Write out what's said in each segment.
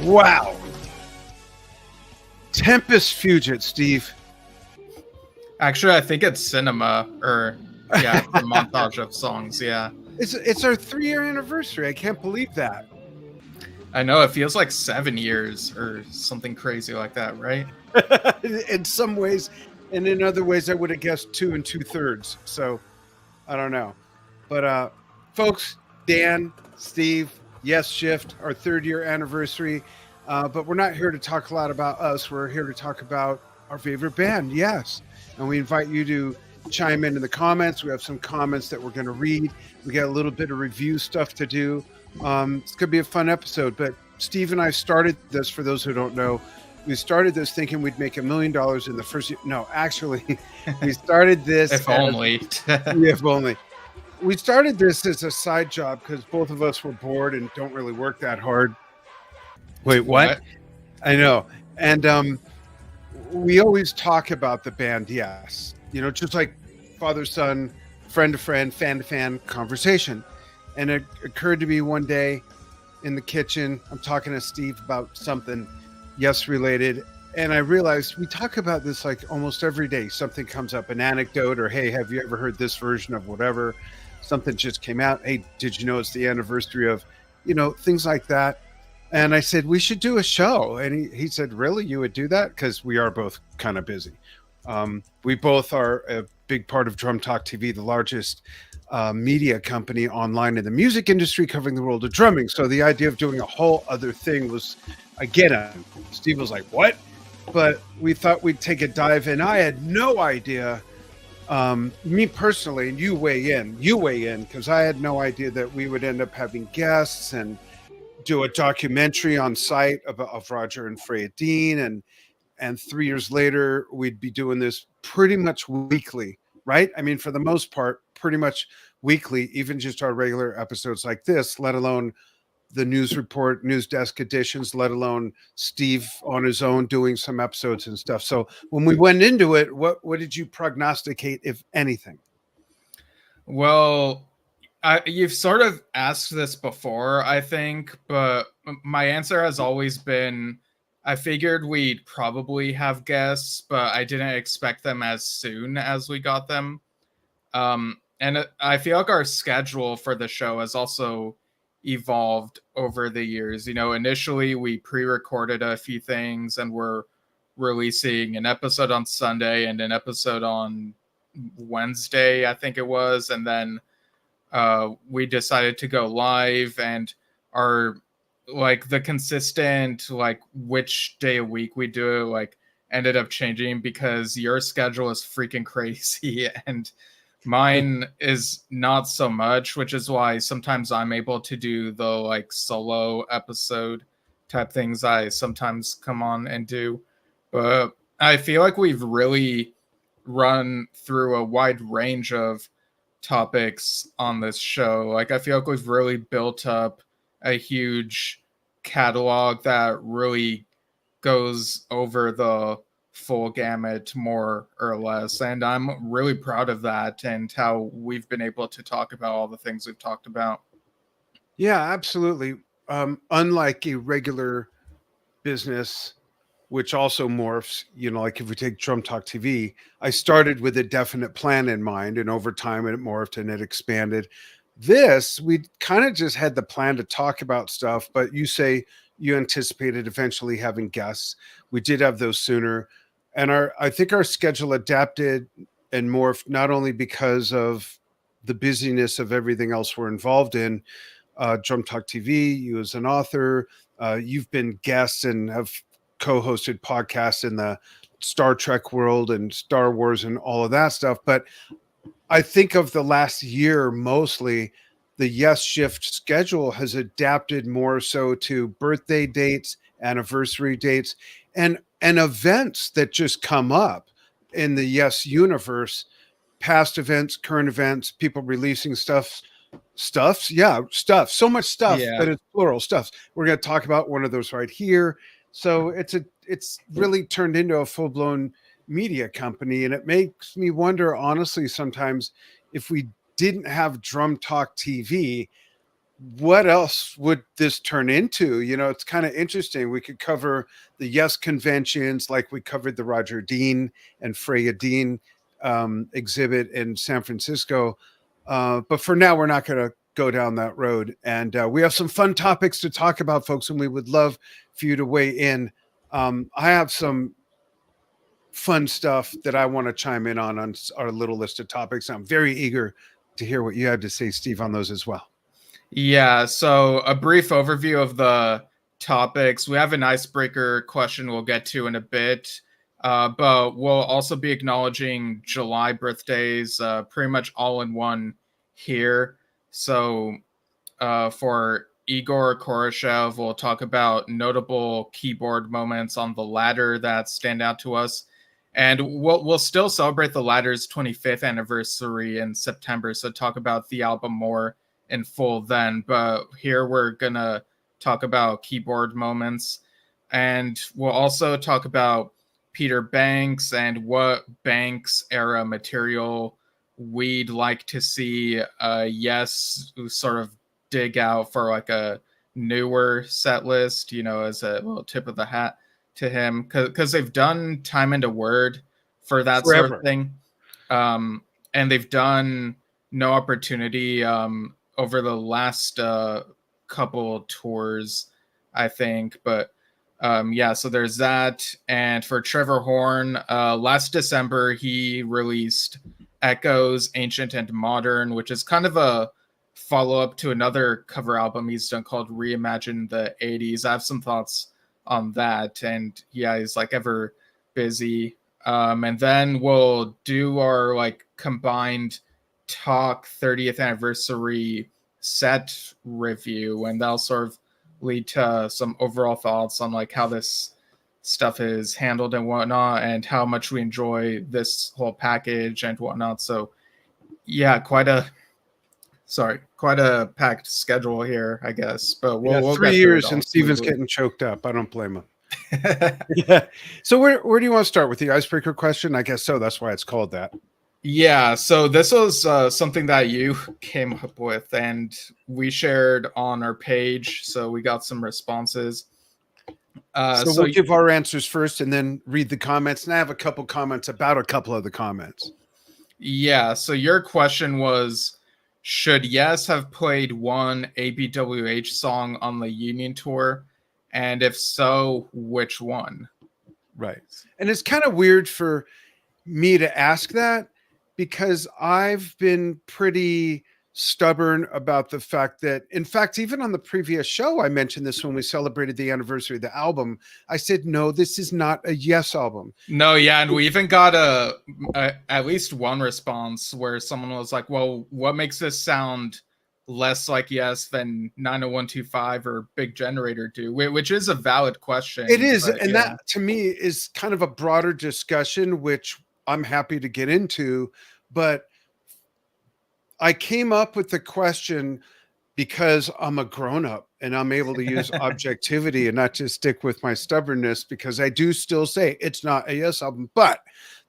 Wow. Tempest Fugit, Steve. Actually, I think it's Cinema, or yeah, the montage of songs. Yeah, It's our 3-year anniversary. I can't believe that. I know, it feels like 7 years or something crazy like that, right? In some ways, and in other ways, I would have guessed 2 2/3. So I don't know, but folks, Dan, Steve, Yesshift, our 3rd-year anniversary. But we're not here to talk a lot about us. We're here to talk about our favorite band, Yes. And we invite you to chime in the comments. We have some comments that we're going to read. We got a little bit of review stuff to do. It's going to be a fun episode. But Steve and I started this, for those who don't know, we started this thinking we'd make $1 million in the first year. No, actually, we started this. If only. If only. We started this as a side job because both of us were bored and don't really work that hard. Wait, what? I know. And we always talk about the band Yes. You know, just like father, son, friend to friend, fan to fan conversation. And it occurred to me one day in the kitchen, I'm talking to Steve about something Yes related. And I realized we talk about this like almost every day. Something comes up, an anecdote, or hey, have you ever heard this version of whatever? Something just came out. Hey, did you know it's the anniversary of, you know, things like that. And I said, we should do a show. And he said, really, you would do that? Because we are both kind of busy. We both are a big part of Drum Talk TV, the largest media company online in the music industry covering the world of drumming. So the idea of doing a whole other thing was, I get it. Steve was like, what? But we thought we'd take a dive in. I had no idea, me personally, and you weigh in, because I had no idea that we would end up having guests and do a documentary on site of Roger and Freya Dean, and 3 years later we'd be doing this pretty much weekly, right? I mean, for the most part, pretty much weekly, even just our regular episodes like this, let alone the news report, news desk editions, let alone Steve on his own doing some episodes and stuff. So when we went into it, what did you prognosticate, if anything? Well, you've sort of asked this before, I think, but my answer has always been, I figured we'd probably have guests, but I didn't expect them as soon as we got them. And I feel like our schedule for the show has also evolved over the years. You know, initially we pre-recorded a few things and we're releasing an episode on Sunday and an episode on Wednesday, I think it was. And then we decided to go live, and our like the consistent like which day a week we do it like ended up changing because your schedule is freaking crazy and mine is not so much, which is why sometimes I'm able to do the like solo episode type things I sometimes come on and do. But I feel like we've really run through a wide range of topics on this show. Like, I feel like we've really built up a huge catalog that really goes over the full gamut, more or less. And I'm really proud of that and how we've been able to talk about all the things we've talked about. Yeah, absolutely. Unlike a regular business, which also morphs, you know, like if we take Drum Talk TV, I started with a definite plan in mind, and over time it morphed and it expanded. This, we kind of just had the plan to talk about stuff, but you say you anticipated eventually having guests. We did have those sooner. And I think our schedule adapted and morphed not only because of the busyness of everything else we're involved in, Drum Talk TV, you as an author, you've been guests and have co-hosted podcasts in the Star Trek world and Star Wars and all of that stuff. But I think of the last year, mostly the Yesshift schedule has adapted more so to birthday dates, anniversary dates, and events that just come up in the Yes universe, past events, current events, people releasing stuff. So much stuff that it's plural stuff. We're going to talk about one of those right here. So it's really turned into a full-blown media company, and it makes me wonder, honestly, sometimes if we didn't have Drum Talk TV, what else would this turn into? You know, it's kind of interesting. We could cover the Yes conventions, like we covered the Roger Dean and Freya Dean exhibit in San Francisco. But for now, we're not going to go down that road. And we have some fun topics to talk about, folks, and we would love for you to weigh in. I have some fun stuff that I want to chime in on our little list of topics. I'm very eager to hear what you had to say, Steve, on those as well. Yeah, so a brief overview of the topics. We have an icebreaker question we'll get to in a bit, but we'll also be acknowledging July birthdays, pretty much all in one here. So for Igor Khoroshev, we'll talk about notable keyboard moments on the ladder that stand out to us. And we'll still celebrate the ladder's 25th anniversary in September, so talk about the album more in full then. But here we're gonna talk about keyboard moments, and we'll also talk about Peter Banks and what Banks era material we'd like to see Yes sort of dig out for like a newer set list, you know, as a little tip of the hat to him, because they've done Time into Word for that Forever. sort of thing, and they've done No Opportunity over the last couple tours, I think. But yeah, so there's that. And for Trevor Horn, last December he released Echoes, Ancient and Modern, which is kind of a follow-up to another cover album he's done called Reimagine the 80s. I have some thoughts on that, and yeah, he's like ever busy. And then we'll do our like combined talk 30th anniversary set review, and that'll sort of lead to some overall thoughts on like how this stuff is handled and whatnot, and how much we enjoy this whole package and whatnot. So yeah, quite a packed schedule here, I guess. But we'll 3 years and Steven's getting choked up. I don't blame him. Yeah. So where do you want to start with the icebreaker question? I guess so. That's why it's called that. Yeah. So this was something that you came up with, and we shared on our page. So we got some responses. So we'll give our answers first, and then read the comments. And I have a couple comments about a couple of the comments. Yeah. So your question was, should Yes have played one ABWH song on the Union tour? And if so, which one? Right. And it's kind of weird for me to ask that, because I've been pretty stubborn about the fact that, in fact, even on the previous show, I mentioned this when we celebrated the anniversary of the album. I said, no, this is not a Yes album. No, yeah, and we even got at least one response where someone was like, well, what makes this sound less like Yes than 90125 or Big Generator do? Which is a valid question. It is, and that to me is kind of a broader discussion, which I'm happy to get into. But I came up with the question because I'm a grown-up and I'm able to use objectivity and not just stick with my stubbornness, because I do still say it's not a Yes album. But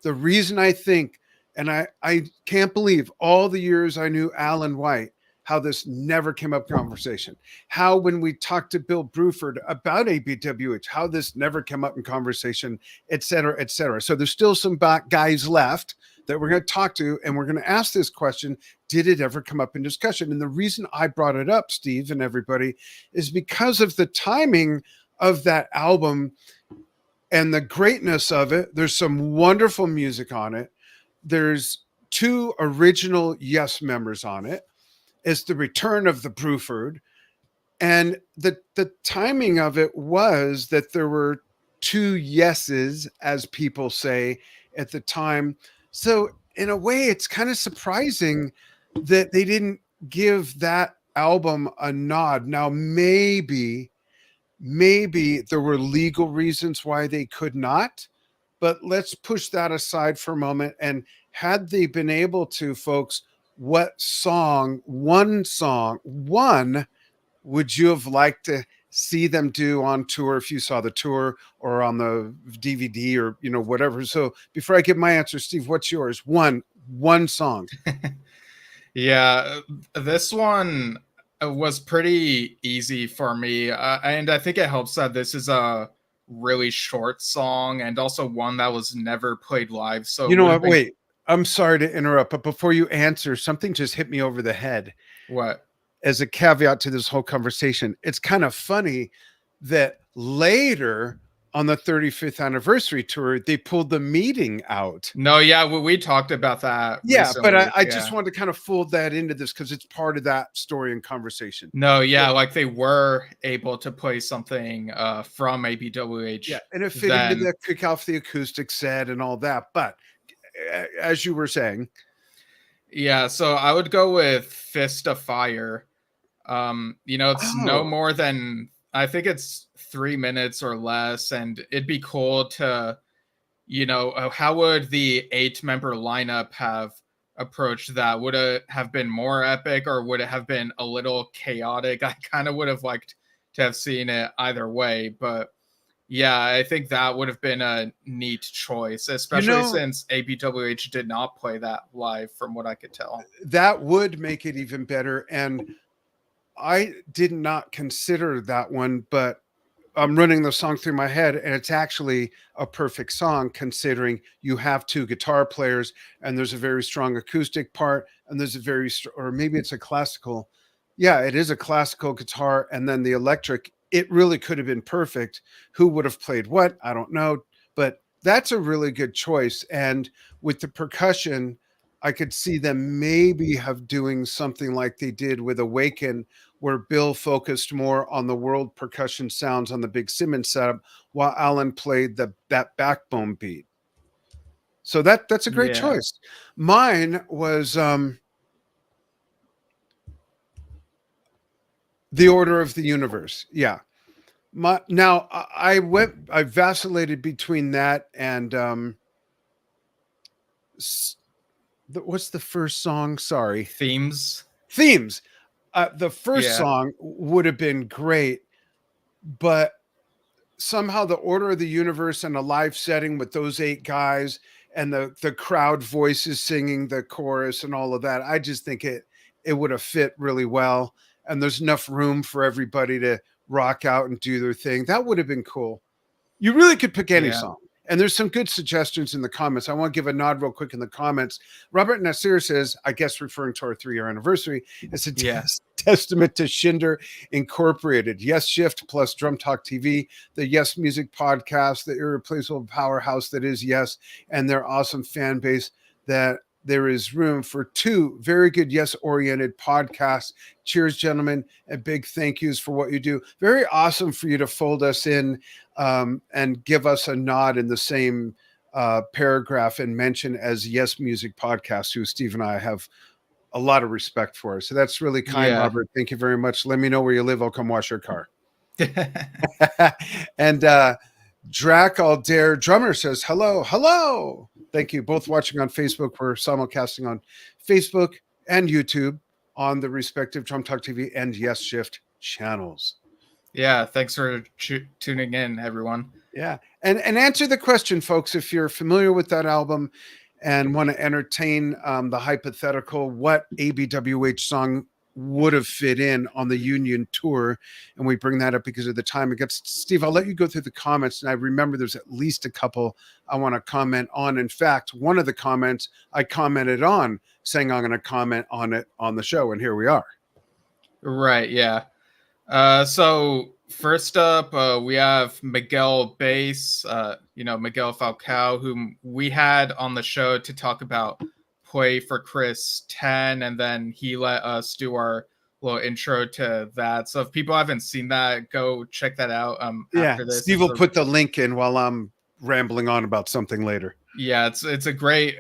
the reason I think, and I can't believe all the years I knew Alan White, how this never came up in conversation. How when we talked to Bill Bruford about ABWH, how this never came up in conversation, et cetera, et cetera. So there's still some guys left that we're going to talk to, and we're going to ask this question: did it ever come up in discussion? And the reason I brought it up, Steve and everybody, is because of the timing of that album and the greatness of it. There's some wonderful music on it. There's 2 original Yes members on it. It's the return of the Bruford. And the timing of it was that there were 2 yeses, as people say, at the time. So in a way, it's kind of surprising that they didn't give that album a nod. Now, maybe there were legal reasons why they could not, but let's push that aside for a moment. And had they been able to, folks, what one would you have liked to see them do on tour, if you saw the tour or on the DVD or, you know, whatever? So before I give my answer, Steve, what's yours? One song. Yeah, this one, was pretty easy for me. And I think it helps that this is a really short song and also one that was never played live. So You it know would have what? been Wait, I'm sorry to interrupt, but before you answer, something just hit me over the head what? as a caveat to this whole conversation. It's kind of funny that later on the 35th anniversary tour, they pulled the meeting out. No, yeah, we talked about that Yeah, but recently. I just Yeah. wanted to kind of fold that into this because it's part of that story and conversation. No, yeah, like they were able to play something from ABWH. Yeah, and it fit into Then the kick off the acoustic set and all that. But as you were saying, yeah, so I would go with Fist of Fire. It's no oh, more than I think it's 3 minutes or less, and it'd be cool to, how would the 8-member lineup have approached that? Would it have been more epic or would it have been a little chaotic? I kind of would have liked to have seen it either way, but yeah, I think that would have been a neat choice, you especially know, since ABWH did not play that live, from what I could tell. that would make it even better. And I did not consider that one, but I'm running the song through my head, and it's actually a perfect song considering you have two guitar players, and there's a very strong acoustic part, and there's a very, or maybe it's a classical. Yeah, it is a classical guitar, and then the electric. It really could have been perfect. Who would have played what? I don't know, but that's a really good choice. And with the percussion, I could see them maybe have doing something like they did with Awaken, where Bill focused more on the world percussion sounds on the Big Simmons setup, while Alan played that backbone beat. So that's a great Yeah. choice. Mine was The Order of the Universe. Yeah. Now I vacillated between that and what's the first song? Sorry. Themes. Themes. The first Yeah. song would have been great, but somehow The Order of the Universe in a live setting with those 8 guys and the crowd voices singing the chorus and all of that, I just think it would have fit really well. And there's enough room for everybody to rock out and do their thing. That would have been cool. You really could pick any Yeah. song. And there's some good suggestions in the comments. I want to give a nod real quick in the comments. Robert Nasir says, I guess referring to our 3-year anniversary, it's a Yeah. testament to Shinder Incorporated, Yesshift plus Drum Talk TV, the Yes Music podcast, the irreplaceable powerhouse that is Yes, and their awesome fan base that there is room for 2 very good Yes-oriented podcasts. Cheers, gentlemen, and big thank yous for what you do. Very awesome for you to fold us in and give us a nod in the same paragraph and mention as Yes Music Podcast, who Steve and I have a lot of respect for. So that's really kind, Yeah. Robert. Thank you very much. Let me know where you live. I'll come wash your car. And Drac All Dare Drummer says, hello, hello. Thank you. Both watching on Facebook. We're simulcasting on Facebook and YouTube on the respective Drum Talk TV and Yesshift channels. Yeah. Thanks for tuning in, everyone. Yeah. And answer the question, folks, if you're familiar with that album and want to entertain the hypothetical, what ABWH song would have fit in on the Union tour? And we bring that up because of the time it gets. Steve, I'll let you go through the comments. And I remember there's at least a couple I want to comment on. In fact, one of the comments I commented on saying I'm going to comment on it on the show. And here we are. Right. Yeah. So first up, we have Miguel Bass, Miguel Falcao, whom we had on the show to talk about Play for Chris 10, and then he let us do our little intro to that. So if people haven't seen that, go check that out. After this, Steve will put the link in while I'm rambling on about something later. Yeah, it's a great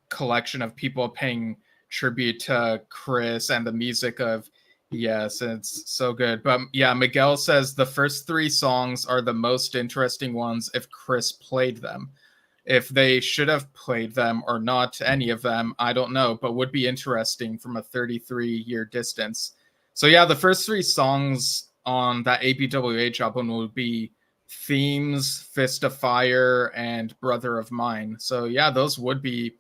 collection of people paying tribute to Chris and the music of Yes, it's so good. But yeah, Miguel says the first 3 songs are the most interesting ones if Chris played them. If they should have played them or not, any of them, I don't know, but would be interesting from a 33-year distance. So yeah, the first 3 songs on that ABWH album would be Themes, Fist of Fire, and Brother of Mine. So yeah, those would be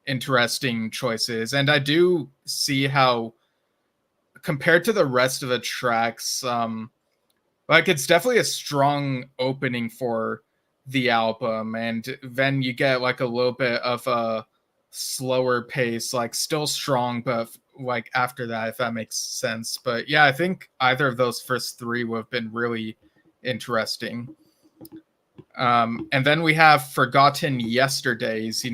interesting choices. And I do see how compared to the rest of the tracks, like it's definitely a strong opening for the album, and then you get like a little bit of a slower pace, like still strong, but like after that, if that makes sense. But yeah, I think either of those first three would have been really interesting. And then we have Forgotten Yesterdays,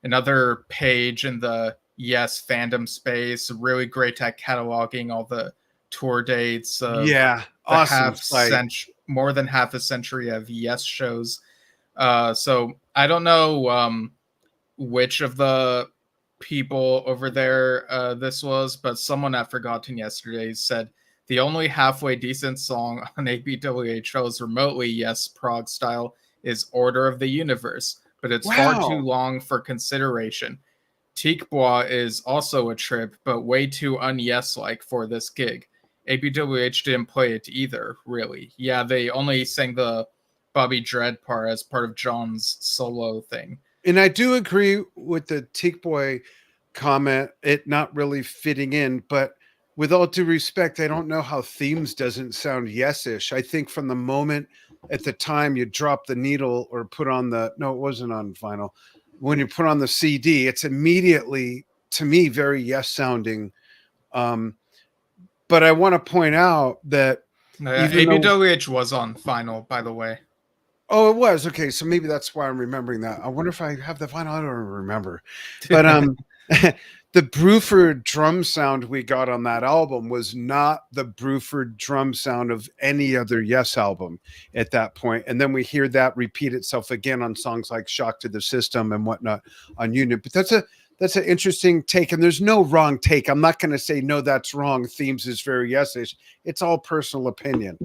another page in the Yes fandom space, really great at cataloging all the tour dates of Yeah, the awesome site. more than half a century of Yes shows. So I don't know which of the people over there this was, but someone at Forgotten Yesterdays said the only halfway decent song on ABWH shows remotely Yes prog style is Order of the Universe, but it's far too Wow. long for consideration. Tikbois is also a trip, but way too un-Yes-like for this gig. ABWH didn't play it either, really. Yeah, they only sang the Bobby Dread part as part of John's solo thing. And I do agree with the Teak Boy comment, it not really fitting in, but with all due respect, I don't know how Themes doesn't sound yes-ish. I think from the moment at the time you drop the needle or put on the, no, it wasn't on vinyl. When you put on the CD, it's immediately, to me, very yes sounding. But I want to point out that even though, ABWH was on vinyl, by the way. oh, it was okay. So maybe that's why I'm remembering that. I wonder if I have the vinyl. I don't remember, but the Bruford drum sound we got on that album was not the Bruford drum sound of any other Yes album at that point. And then we hear that repeat itself again on songs like "Shock to the System" and whatnot on Union. But that's an interesting take, and there's no wrong take. I'm not going to say no, that's wrong. Themes is very yes-ish. It's all personal opinion,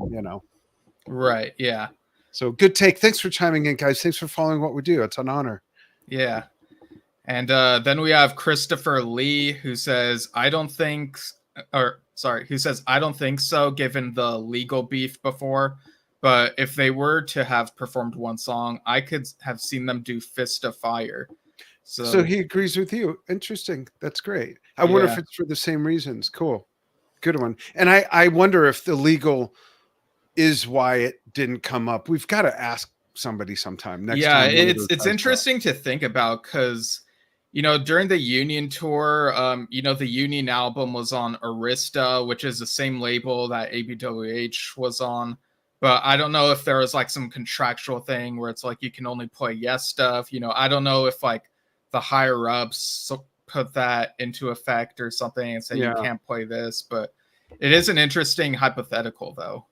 Right. Yeah. So good take. Thanks for chiming in, guys. Thanks for following what we do. It's an honor. Yeah. And then we have Christopher Lee, who says, I don't think so, given the legal beef before. But if they were to have performed one song, I could have seen them do Fist of Fire. So he agrees with you. Interesting. That's great. I wonder if it's for the same reasons. Cool. Good one. And I wonder if the legal is why it didn't come up. We've got to ask somebody sometime next time. It's interesting to think about because during the Union tour, the Union album was on Arista, which is the same label that ABWH was on. But I don't know if there was like some contractual thing where it's like you can only play Yes stuff. I don't know if like the higher ups put that into effect or something and say you can't play this. But it is an interesting hypothetical, though.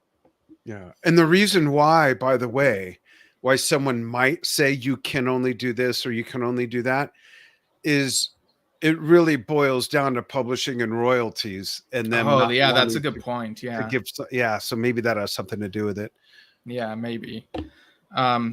Yeah. And the reason why, by the way, why someone might say you can only do this or you can only do that is it really boils down to publishing and royalties. And then, that's a good point. Yeah. So maybe that has something to do with it. Yeah, maybe.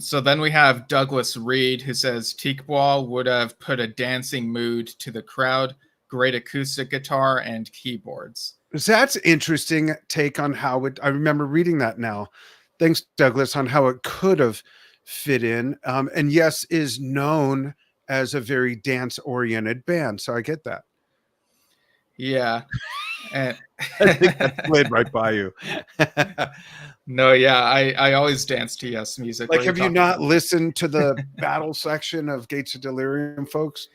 So then we have Douglas Reed, who says Tikbois would have put a dancing mood to the crowd, great acoustic guitar and keyboards. That's interesting take on how it, I remember reading that now. Thanks, Douglas, on how it could have fit in. And Yes is known as a very dance-oriented band, so I get that. Yeah. And I think that played right by you. No, yeah, I always dance to Yes music. Like, have you not listened to the battle section of Gates of Delirium, folks?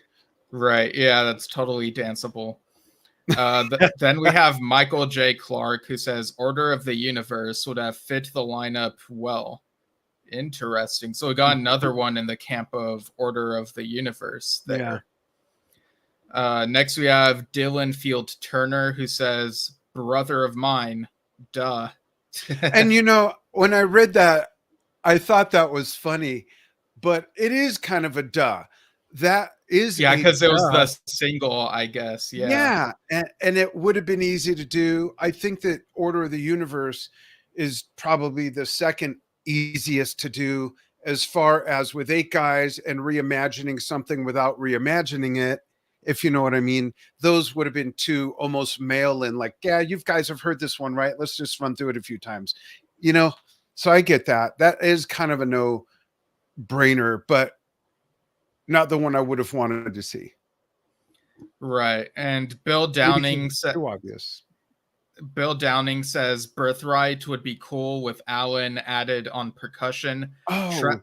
Right, yeah, that's totally danceable. Then we have Michael J. Clark, who says Order of the Universe would have fit the lineup well. Interesting. So we got another one in the camp of Order of the Universe there. Yeah. Next we have Dylan Field Turner, who says Brother of Mine. Duh. And when I read that, I thought that was funny, but it is kind of a duh. That is because it was the single, I guess. Yeah, and it would have been easy to do. I think that Order of the Universe is probably the second easiest to do as far as with 8 guys and reimagining something without reimagining it, if you know what I mean. Those would have been 2 almost mail-in, like, yeah, you guys have heard this one, right? Let's just run through it a few times. So I get that. That is kind of a no-brainer, but not the one I would have wanted to see. Right. And Bill Downing said, too obvious. Bill Downing says Birthright would be cool with Alan added on percussion. Oh,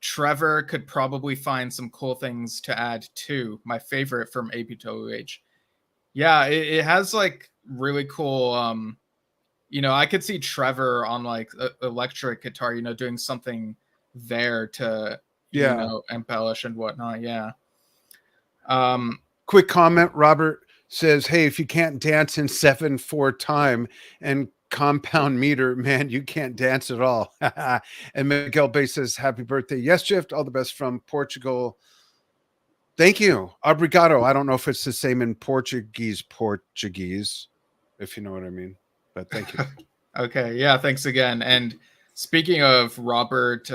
Trevor could probably find some cool things to add too. My favorite from ABWH. Yeah, it has like really cool. I could see Trevor on like electric guitar, doing something there to, yeah. embellish and whatnot. Yeah. Quick comment. Robert says, "Hey, if you can't dance in 7/4 time and compound meter, man, you can't dance at all." And Miguel Bay says, "Happy birthday, Yesshift. All the best from Portugal." Thank you. Obrigado. I don't know if it's the same in Portuguese, if you know what I mean, but thank you. Okay. Yeah. Thanks again. And speaking of Robert,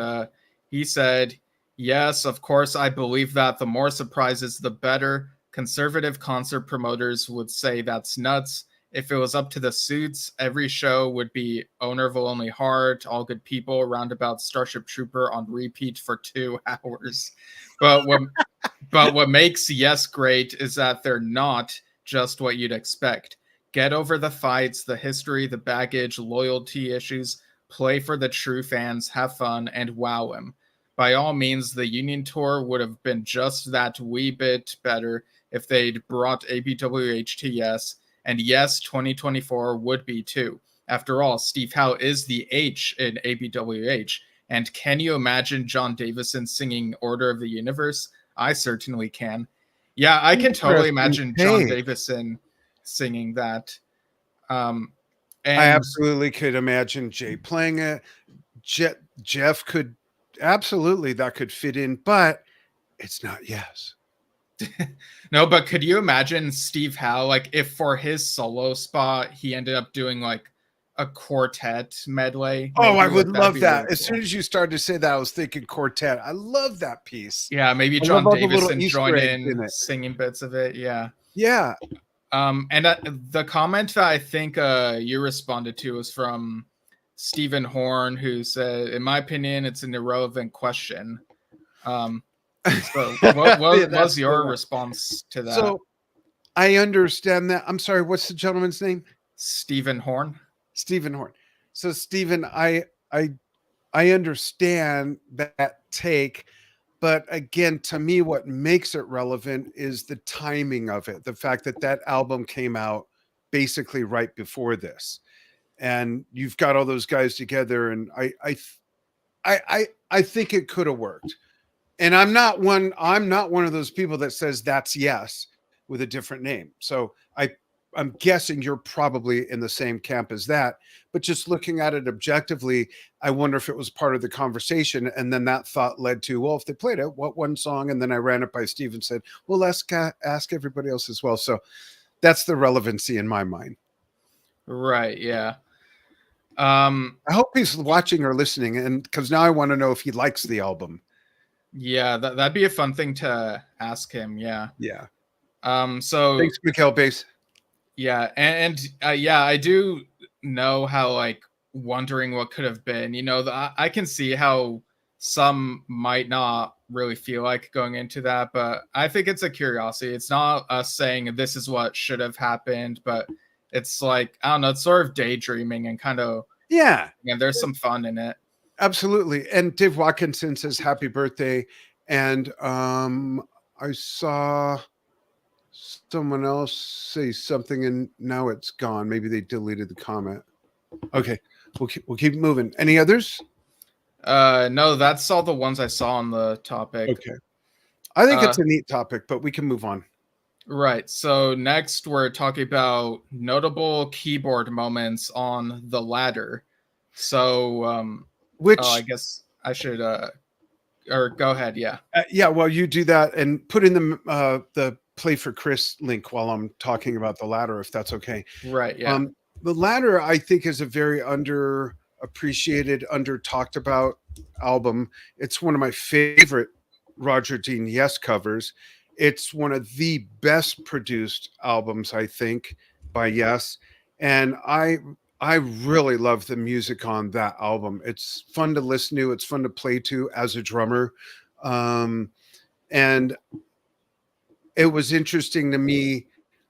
he said, yes, of course, I believe that the more surprises, the better. Conservative concert promoters would say that's nuts. If it was up to the suits, every show would be Owner of a Lonely Heart, All Good People, Roundabout, Starship Trooper on repeat for 2 hours. But what makes Yes great is that they're not just what you'd expect. Get over the fights, the history, the baggage, loyalty issues, play for the true fans, have fun, and wow them. By all means, the Union Tour would have been just that wee bit better if they'd brought ABWH to Yes, and yes, 2024 would be too. After all, Steve Howe is the H in ABWH, and can you imagine John Davison singing Order of the Universe? I certainly can. Yeah, I can totally imagine John Davison singing that. And I absolutely could imagine Jay playing it. Jeff could absolutely, that could fit in, but it's not Yes. No, but could you imagine Steve Howe, like if for his solo spot he ended up doing like a quartet medley? Oh, I would love that. Really as soon as you started to say that, I was thinking quartet. I love that piece. Yeah, maybe John Davison join in singing bits of it. Yeah. Yeah. And the comment that I think you responded to was from Stephen Horn, who said, in my opinion, it's an irrelevant question. So what was your response to that? So I understand that. I'm sorry, what's the gentleman's name? Stephen Horn. Stephen Horn. So Stephen, I understand that take, but again, to me, what makes it relevant is the timing of it. The fact that that album came out basically right before this, and you've got all those guys together, and I think it could have worked. And I'm not one of those people that says that's Yes with a different name. So I'm guessing you're probably in the same camp as that, but just looking at it objectively, I wonder if it was part of the conversation. And then that thought led to, well, if they played it, what one song? And then I ran it by Steve and said, well, let's ask everybody else as well. So that's the relevancy in my mind. Right. Yeah. I hope he's watching or listening, and because now I want to know if he likes the album. Yeah, that'd be a fun thing to ask him. Yeah. Yeah. So thanks, Mikhail Base. Yeah, and yeah, I do know how like wondering what could have been. I can see how some might not really feel like going into that, but I think it's a curiosity. It's not us saying this is what should have happened, but it's like, I don't know, it's sort of daydreaming and kind of and there's some fun in it. Absolutely. And Dave Watkinson says happy birthday. And I saw someone else say something and now it's gone. Maybe they deleted the comment. Okay, we'll keep moving. Any others? No, that's all the ones I saw on the topic. Okay. I think it's a neat topic, but we can move on. Right. So next we're talking about notable keyboard moments on the ladder. So which I guess I should or go ahead, yeah. Yeah, well, you do that and put in the Play for Chris link while I'm talking about the ladder, if that's okay. Right, yeah. The ladder, I think, is a very underappreciated, under-talked about album. It's one of my favorite Roger Dean Yes covers. It's one of the best produced albums, I think, by Yes. And I really love the music on that album. It's fun to listen to. It's fun to play to as a drummer. And it was interesting to me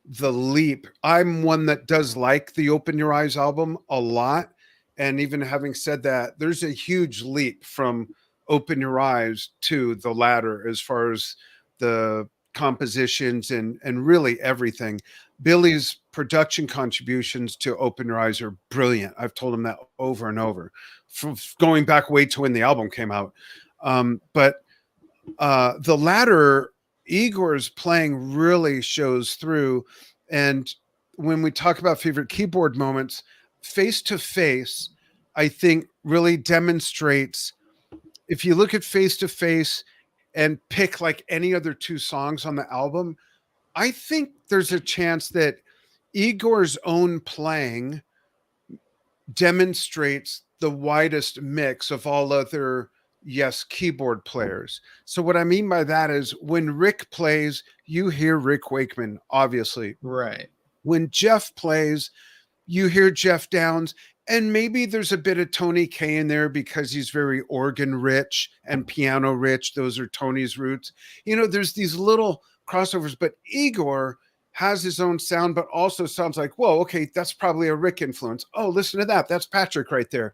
the leap. I'm one that does like the Open Your Eyes album a lot. And even having said that, there's a huge leap from Open Your Eyes to the latter as far as the compositions and really everything. Billy's production contributions to Open Your Eyes are brilliant. I've told him that over and over, from going back way to when the album came out. But the latter, Igor's playing really shows through. And when we talk about favorite keyboard moments, Face to Face, I think really demonstrates, if you look at Face to Face and pick like any other two songs on the album, I think there's a chance that Igor's own playing demonstrates the widest mix of all other keyboard players. So what I mean by that is when Rick plays, you hear Rick Wakeman, obviously. Right. When Jeff plays, you hear Jeff Downs, and maybe there's a bit of Tony Kaye in there because he's very organ rich and piano rich. Those are Tony's roots. You know, there's these little crossovers, but Igor has his own sound, but also sounds like, whoa, okay, that's probably a Rick influence. Oh, listen to that. That's Patrick right there.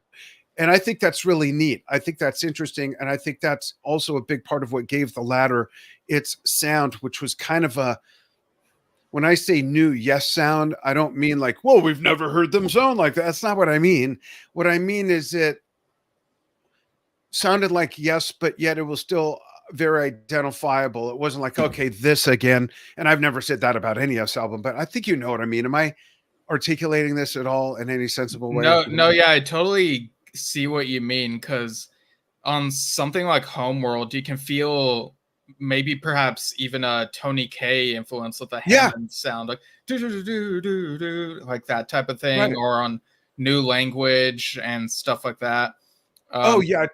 And I think that's really neat. I think that's interesting. And I think that's also a big part of what gave the latter its sound, which was kind of a, when I say new Yes sound, I don't mean like, whoa, we've never heard them sound like that. That's not what I mean. What I mean is it sounded like Yes, but yet it was still very identifiable. It wasn't like, okay, this again. And I've never said that about any Yes album, but I think you know what I mean. Am I articulating this at all in any sensible way? No, yeah, I totally see what you mean, because on something like Homeworld, you can feel maybe perhaps even a Tony Kaye influence with the Hammond sound, like do do do do do, like that type of thing, right. Or on New Language and stuff like that. Yeah. Yeah,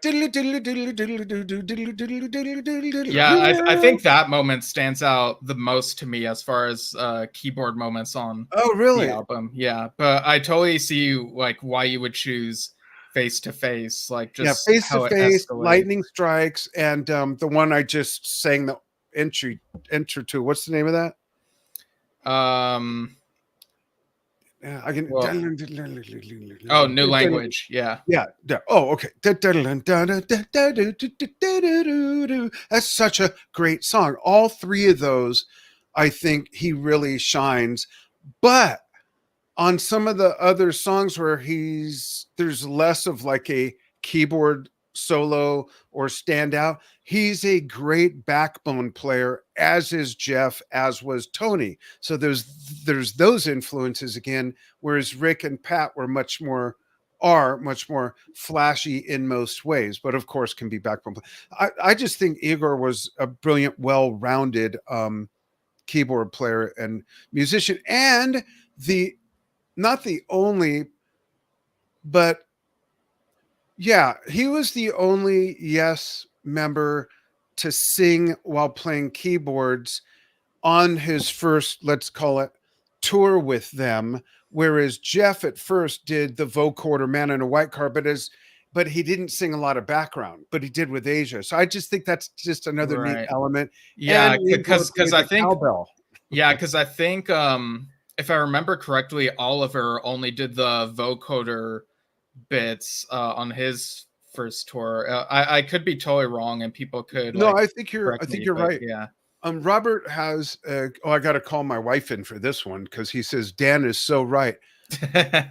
I think that moment stands out the most to me as far as keyboard moments on the album. Yeah, but I totally see like why you would choose Face to Face, like just Face to Face, Lightning Strikes, and the one I just sang the intro to. What's the name of that? Yeah, I can. Oh, New Language. Yeah. Yeah. Oh, okay. That's such a great song. All three of those, I think he really shines. But on some of the other songs where there's less of like a keyboard solo or standout, he's a great backbone player, as is Jeff, as was Tony. So there's those influences again, whereas Rick and Pat were much more flashy in most ways, but of course can be backbone. I just think Igor was a brilliant, well-rounded keyboard player and musician, and not the only, but yeah, he was the only Yes member to sing while playing keyboards on his first, let's call it, tour with them. Whereas Jeff at first did the vocoder Man in a White Car, but he didn't sing a lot of background, but he did with Asia. So I just think that's just another neat element. Yeah, because I think cowbell. Yeah, because I think if I remember correctly, Oliver only did the vocoder bits on his first tour. I could be totally wrong, and people could. No, I think you're right. Yeah. Robert has. I got to call my wife in for this one because he says Dan is so right.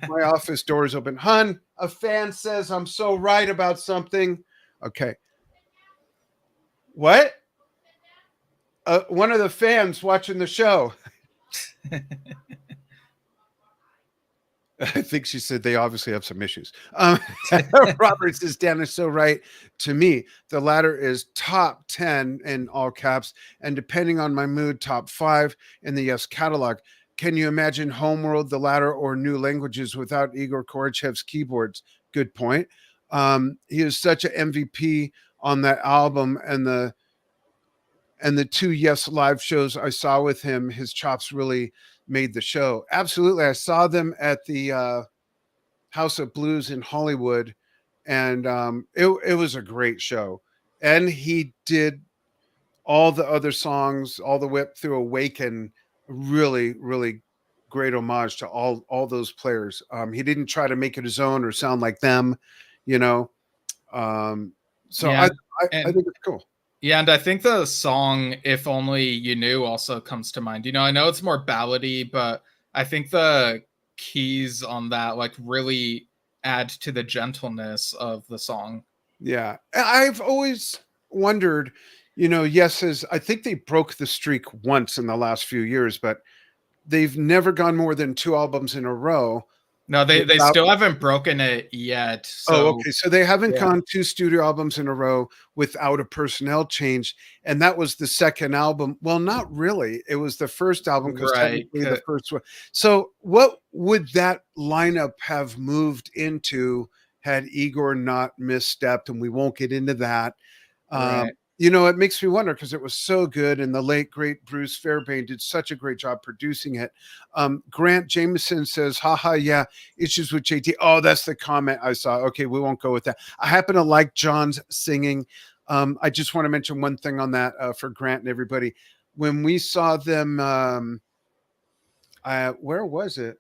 My office door is open. Hun, a fan says I'm so right about something. Okay. What? One of the fans watching the show. I think she said they obviously have some issues. Robert says, Dan is so right. To me, the latter is top 10 in all caps, and depending on my mood, top 5 in the Yes catalog. Can you imagine Homeworld, the latter, or New Languages without Igor Khoroshev's keyboards? Good point. He is such an MVP on that album, and the two Yes live shows I saw with him, his chops really made the show. Absolutely. I saw them at the House of Blues in Hollywood, and it was a great show. And he did all the other songs, all the whip through Awaken really, really great homage to all those players. He didn't try to make it his own or sound like them, you know. Um, so Yeah, I and think it's cool. yeah, and I think the song "If Only You Knew" also comes to mind. I know it's more ballady, but I think the keys on that like really add to the gentleness of the song. Yeah, I've always wondered, Yes, as I think they broke the streak once in the last few years, but they've never gone more than 2 albums in a row No, they without. still haven't broken it yet. Oh, So okay. So they haven't yeah, gone 2 studio albums in a row without a personnel change, and that was the second album. Well, not really. It was the first album because right. technically the first one. So what would that lineup have moved into had Igor not misstepped? And we won't get into that. Right. It makes me wonder because it was so good, and the late great Bruce Fairbairn did such a great job producing it. Grant Jameson says, "Haha, yeah, issues with JT." Oh, that's the comment I saw. Okay, we won't go with that. I happen to like John's singing. I just want to mention one thing on that for Grant and everybody. When we saw them, where was it?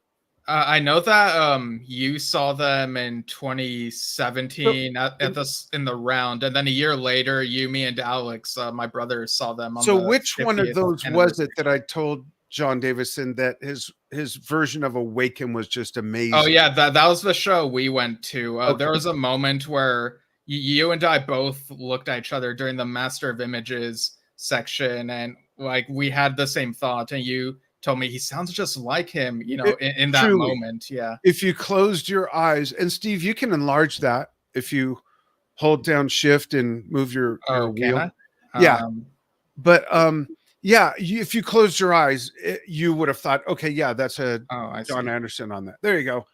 I know that you saw them in So, 2017 at this in the round, and then a year later, you, me, and Alex, my brother, saw them on so the which one of 50th those was anniversary. it that I told John Davison that his version of Awaken was just Oh amazing? yeah, that was the show we went to. There Okay. was a moment where you and I both looked at each other during the Master of Images section, and like we had the same thought. And you told me he sounds just like him, It, in that truly, moment. Yeah. if you closed your eyes, and Steve, you can enlarge that if you hold down shift and move your Oh, can wheel. I? Yeah, Um, but yeah, if you closed your eyes, you would have thought, okay, yeah, that's a oh, I John see. Anderson on that. There you go.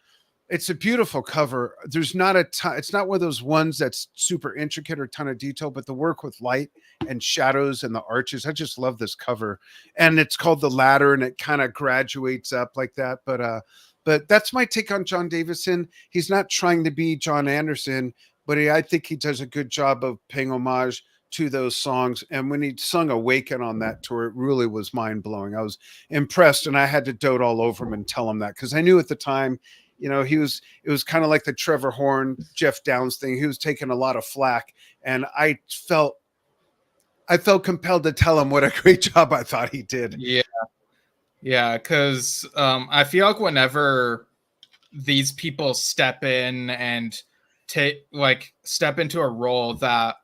It's a beautiful cover. There's not a ton, it's not one of those ones that's super intricate or ton of detail, but the work with light and shadows and the arches, I just love this cover. And it's called The Ladder, and it kind of graduates up like that. But that's my take on John Davison. He's not trying to be John Anderson, but I think he does a good job of paying homage to those songs. And when he sung Awaken on that tour, it really was mind blowing. I was impressed, and I had to dote all over him and tell him that because I knew at the time, it was kind of like the Trevor Horn, Jeff Downs thing. He was taking a lot of flack, and I felt compelled to tell him what a great job I thought he did. Yeah, yeah, because I feel like whenever these people step in and step into a role that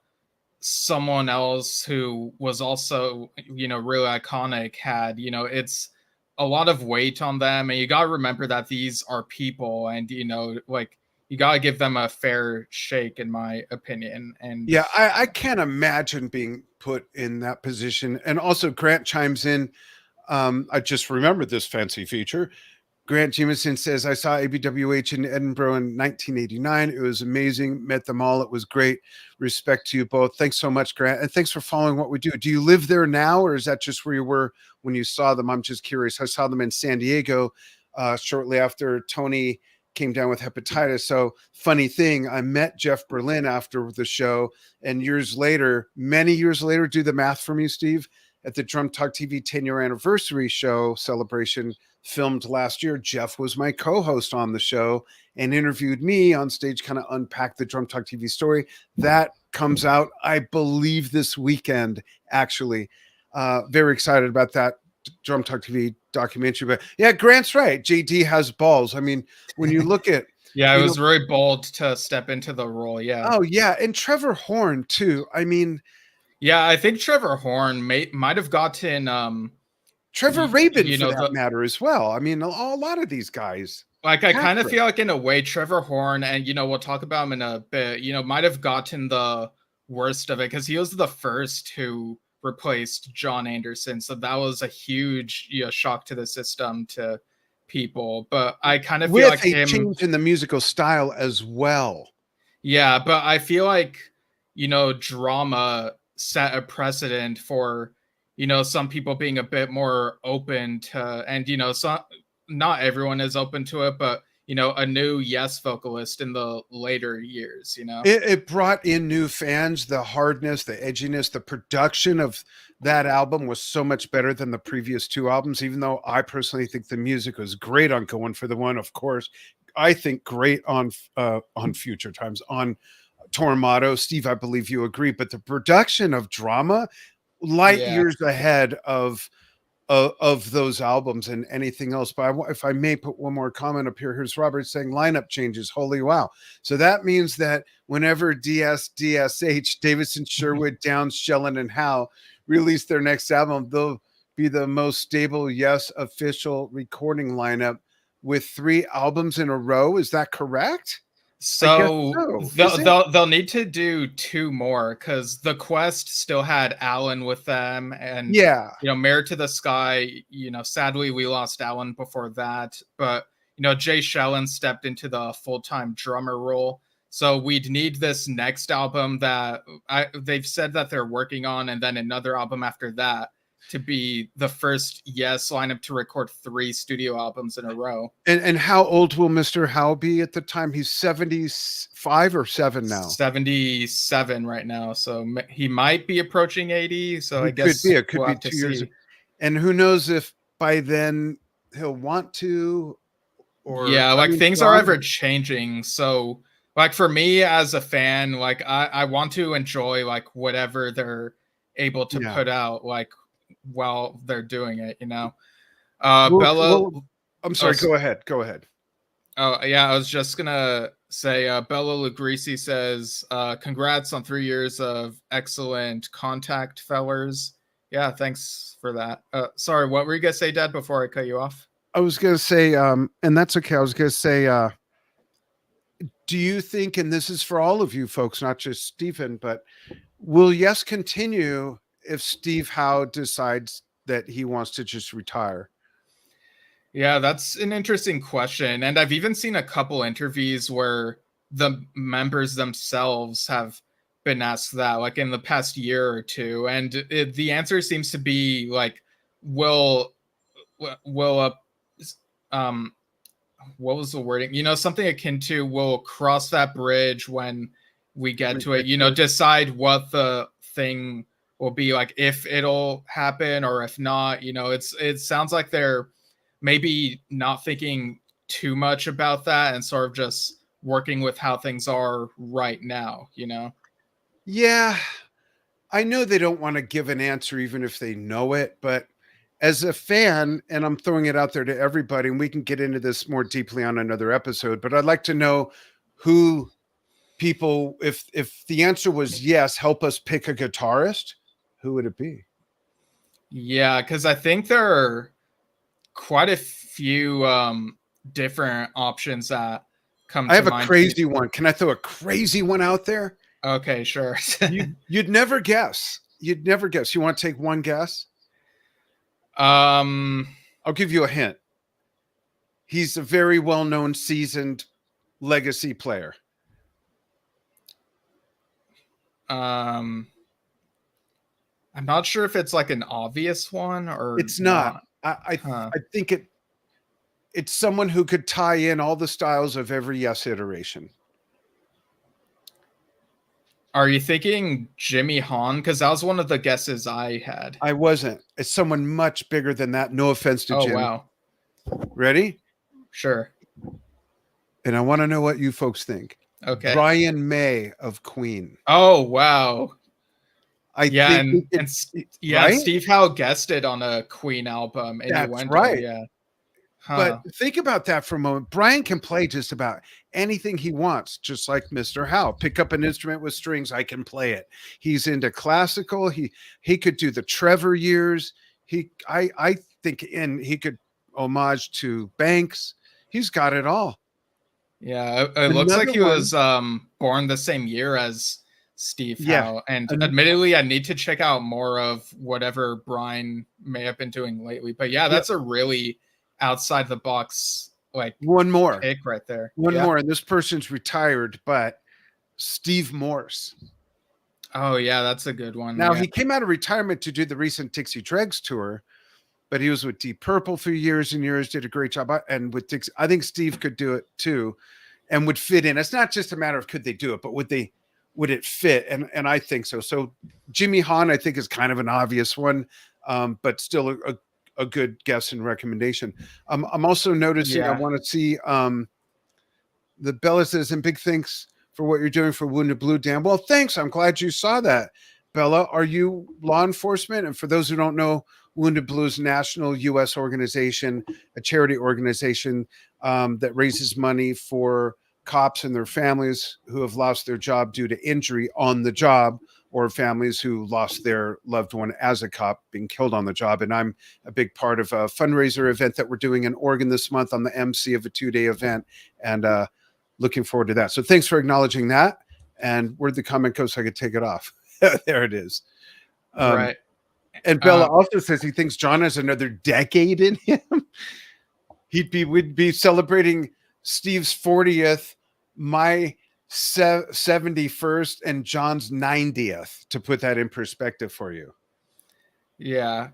someone else who was also really iconic had, it's a lot of weight on them, and you got to remember that these are people, and you got to give them a fair shake, in my opinion. And Yeah, I can't imagine being put in that position. And also, Grant chimes in. I just remembered this fancy feature. Grant Jameson says, I saw ABWH in Edinburgh in 1989. It was amazing. Met them all. It was great. Respect to you both. Thanks so much, Grant. And thanks for following what we do. Do you live there now, or is that just where you were when you saw them? I'm just curious. I saw them in San Diego shortly after Tony came down with hepatitis. So, funny thing, I met Jeff Berlin after the show. And many years later, do the math for me, Steve, at the Drum Talk TV 10-year anniversary show celebration filmed last year, Jeff was my co-host on the show and interviewed me on stage, kind of unpacked the Drum Talk TV story. That comes out, I believe, this weekend, actually. Very excited about that Drum Talk TV documentary. But yeah, Grant's right. JD has balls. I mean, when you look at, yeah, it was very bold to step into the role. Yeah. oh yeah, and Trevor Horn too. I mean, Yeah, I think Trevor Horn might have gotten Trevor Rabin for that the matter as well. I mean, a lot of these guys. like I kind of feel like in a way Trevor Horn, and we'll talk about him in a bit, might have gotten the worst of it because he was the first who replaced John Anderson. So that was a huge shock to the system, to people. But I kind of feel With like a him, change in the musical style as well. yeah, but I feel like drama set a precedent for some people being a bit more open to, and not everyone is open to it, but a new Yes vocalist in the later years. It brought in new fans. The hardness, the edginess, the production of that album was so much better than the previous two albums, even though I personally think the music was great on Going for the One, of course. I think great on Future Times, on Tormato. Steve, I believe you agree, but the production of Drama, light years ahead of those albums and anything else. But if I may put one more comment up here, here's Robert saying lineup changes. Holy wow. So that means that whenever DSH, Davidson, Sherwood, Downs, Shellen, and Howe release their next album, they'll be the most stable Yes official recording lineup with 3 albums in a row. Is that correct? So they'll need to do 2 more, because The Quest still had Alan with them, and Mayor to the Sky, sadly we lost Alan before that, but Jay Shellen stepped into the full-time drummer role. So we'd need this next album that they've said that they're working on, and then another album after that, to be the first Yes lineup to record 3 studio albums in a row. And how old will Mr. Howe be at the time? He's 75 or 7 now. 77 right now, so he might be approaching 80. So I guess it could be 2 years. And who knows if by then he'll want to, or things are ever changing. So for me as a fan, I want to enjoy whatever they're able to put out while they're doing it. Bella. I'm sorry. Go ahead. Oh yeah, I was just gonna say, Bella Lugrisi says, "Congrats on 3 years of excellent contact, fellers." Yeah, thanks for that. Sorry, what were you gonna say, Dad? Before I cut you off, I was gonna say, and that's okay. I was gonna say, do you think, and this is for all of you folks, not just Stephen, but will Yes continue if Steve Howe decides that he wants to just retire? Yeah, that's an interesting question. And I've even seen a couple interviews where the members themselves have been asked that, in the past year or two. And the answer seems to be will what was the wording? Something akin to, we'll cross that bridge when we get to it, decide what the thing will be if it'll happen or if not. It sounds like they're maybe not thinking too much about that and sort of just working with how things are right now. Yeah, I know they don't want to give an answer even if they know it, but as a fan, and I'm throwing it out there to everybody, and we can get into this more deeply on another episode, but I'd like to know who people, if the answer was yes, help us pick a guitarist, who would it be? Yeah, because I think there are quite a few different options that come to mind. I have a crazy one. Can I throw a crazy one out there? Okay, sure. You'd never guess. You want to take one guess? I'll give you a hint. He's a very well-known, seasoned legacy player. I'm not sure if it's an obvious one or it's not. I think it's someone who could tie in all the styles of every Yes iteration. Are you thinking Jimmy Hahn? Because that was one of the guesses I had. I wasn't. It's someone much bigger than that. No offense to Jimmy. Oh, wow. Ready? Sure. And I want to know what you folks think. Okay. Brian May of Queen. Oh, wow. Think right? Steve Howe guessed it on a Queen album. That's right. Yeah. But think about that for a moment. Brian can play just about anything he wants, just like Mr. Howe. Pick up an instrument with strings, I can play it. He's into classical. He could do the Trevor years. I think he could homage to Banks. He's got it all. Yeah, it looks like he was born the same year as Steve Howe. And admittedly, I need to check out more of whatever Brian may have been doing lately. But yeah, that's a really outside the box one more pick right there. One more, and this person's retired, but Steve Morse. Oh yeah, that's a good one. Now he came out of retirement to do the recent Dixie Dregs tour, but he was with Deep Purple for years and years, did a great job. And with Dix, I think Steve could do it too and would fit in. It's not just a matter of could they do it, but would it fit? And I think so. So Jimmy Hahn, I think, is kind of an obvious one, but still a good guess and recommendation. I'm also noticing, I want to see the Bella says, and big thanks for what you're doing for Wounded Blue, Dan. Well, thanks. I'm glad you saw that. Bella, are you law enforcement? And for those who don't know, Wounded Blue's national U.S. organization, a charity organization that raises money for cops and their families who have lost their job due to injury on the job, or families who lost their loved one as a cop being killed on the job. And I'm a big part of a fundraiser event that we're doing in Oregon this month. I'm the MC of a 2-day event, and looking forward to that. So thanks for acknowledging that. And where'd the comment go so I could take it off? There it is. Right. And Bella also says he thinks John has another decade in him. We'd be celebrating Steve's 40th, my 71st, and John's 90th, to put that in perspective for you. Yeah.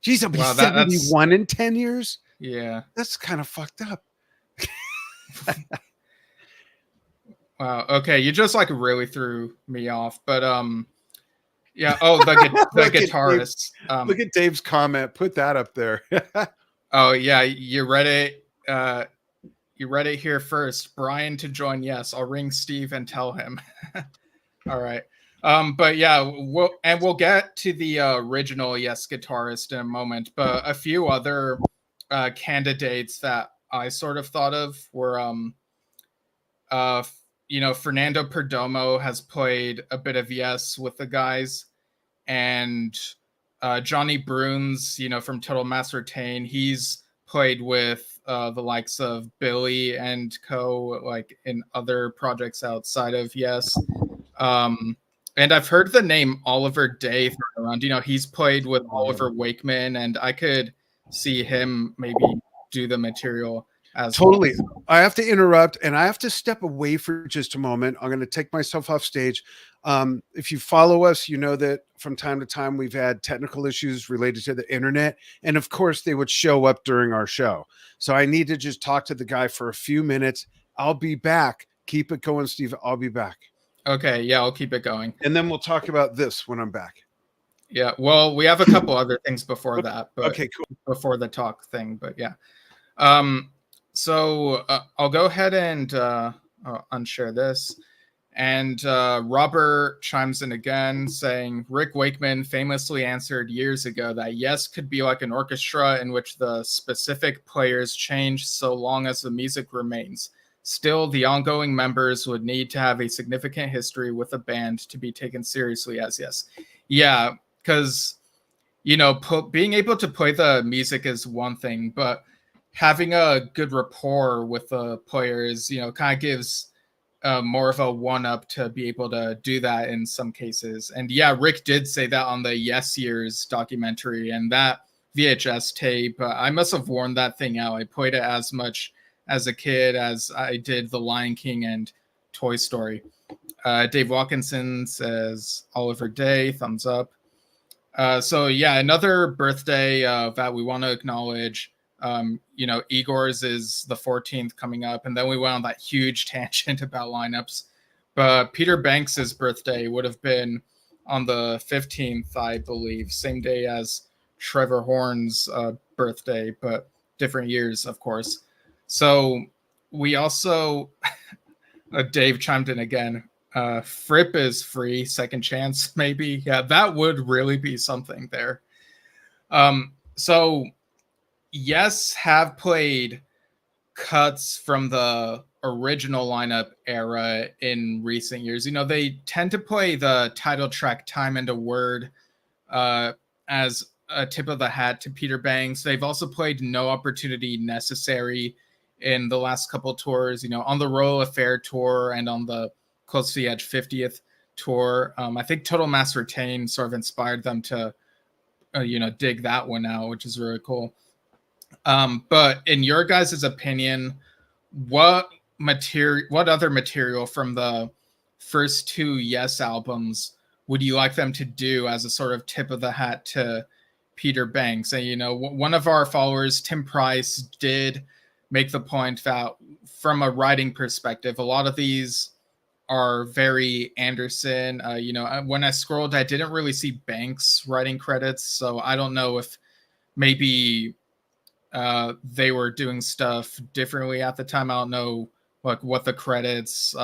Geez, I'll be 71 in 10 years? Yeah. That's kind of fucked up. Wow. Okay. You just like really threw me off, but yeah. Oh, the guitarist. Look at Dave's comment. Put that up there. Oh yeah. You read it. You read it here first. Brian to join. Yes. I'll ring Steve and tell him. All right. But yeah, we'll get to the original Yes guitarist in a moment, but a few other candidates that I sort of thought of were Fernando Perdomo has played a bit of Yes with the guys, and Johnny Bruns, from Total Mass Retain, he's played with the likes of Billy and co, like in other projects outside of Yes. And I've heard the name Oliver Day thrown around. He's played with Oliver Wakeman, and I could see him maybe do the material as totally. well. I have to interrupt, and I have to step away for just a moment. I'm going to take myself off stage. If you follow us, you know that from time to time we've had technical issues related to the internet, and of course they would show up during our show. So I need to just talk to the guy for a few minutes. I'll be back. Keep it going, Steve. I'll be back. Okay, yeah, I'll keep it going. And then we'll talk about this when I'm back. Yeah, well, we have a couple other things before that, but okay, cool. Before the talk thing, but yeah. So I'll go ahead and unshare this. And Robert chimes in again saying, Rick Wakeman famously answered years ago that Yes could be like an orchestra in which the specific players change so long as the music remains. Still, the ongoing members would need to have a significant history with a band to be taken seriously as Yes. Yeah, because, being able to play the music is one thing, but having a good rapport with the players, kind of gives more of a one-up to be able to do that in some cases. And yeah, Rick did say that on the Yes Years documentary, and that VHS tape, I must have worn that thing out. I played it as much as a kid as I did The Lion King and Toy Story. Dave Watkinson says Oliver Day, thumbs up. So yeah, another birthday that we want to acknowledge. Igor's is the 14th coming up, and then we went on that huge tangent about lineups. But Peter Banks's birthday would have been on the 15th, I believe, same day as Trevor Horn's birthday, but different years, of course. So we also, Dave chimed in again. Fripp is free, second chance, maybe. Yeah, that would really be something there. So Yes have played cuts from the original lineup era in recent years. They tend to play the title track Time and a Word as a tip of the hat to Peter Banks. They've also played No Opportunity Necessary in the last couple tours, on the Royal Affair tour and on the Close to the Edge 50th tour. I think Total Mass Retain sort of inspired them to, dig that one out, which is really cool. But in your guys' opinion, what other material from the first two Yes albums would you like them to do as a sort of tip of the hat to, Peter Banks. And, you know, one of our followers, Tim Price, did make the point that from a writing perspective, a lot of these are very Anderson. You know, when I scrolled, I didn't really see Banks writing credits. So I don't know if maybe they were doing stuff differently at the time. I don't know like what the credits,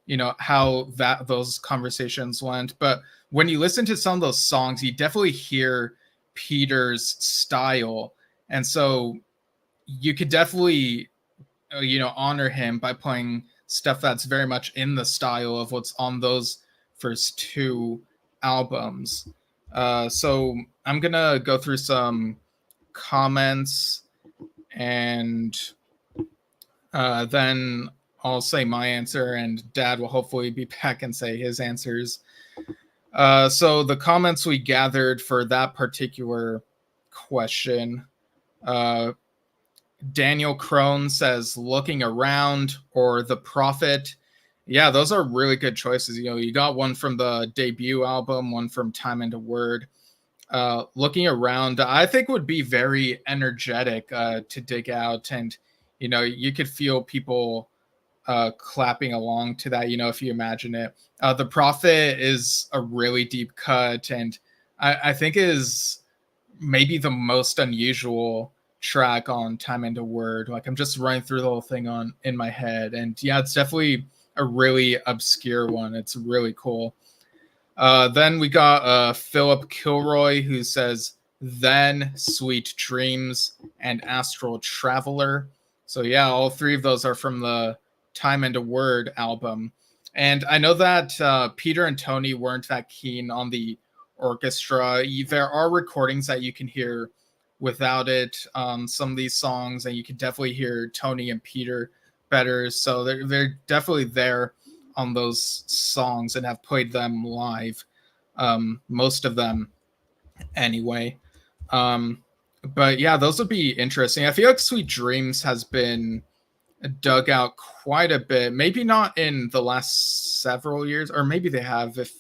you know, how those conversations went. But when you listen to some of those songs, you definitely hear Peter's style. And so you could definitely, you know, honor him by playing stuff that's very much in the style of what's on those first two albums. So I'm going to go through some comments and then I'll say my answer, and Dad will hopefully be back and say his answers. So the comments we gathered for that particular question, Daniel Crone says Looking Around or The Prophet. Yeah, those are really good choices. You know, you got one from the debut album, one from Time and a Word. Looking Around, I think would be very energetic to dig out, and you know, you could feel people clapping along to that, you know, if you imagine it. The Prophet is a really deep cut, and I think is maybe the most unusual track on Time and a Word. Like, I'm just running through the whole thing in my head, and yeah, it's definitely a really obscure one. It's really cool. Then we got Philip Kilroy, who says Then, Sweet Dreams, and Astral Traveler. So yeah, all three of those are from the Time and a Word album. And I know that Peter and Tony weren't that keen on the orchestra. There are recordings that you can hear without it on some of these songs, and you can definitely hear Tony and Peter better. So they're definitely there on those songs and have played them live, most of them anyway. But yeah, those would be interesting. I feel like Sweet Dreams has been dug out quite a bit, maybe not in the last several years, or maybe they have, if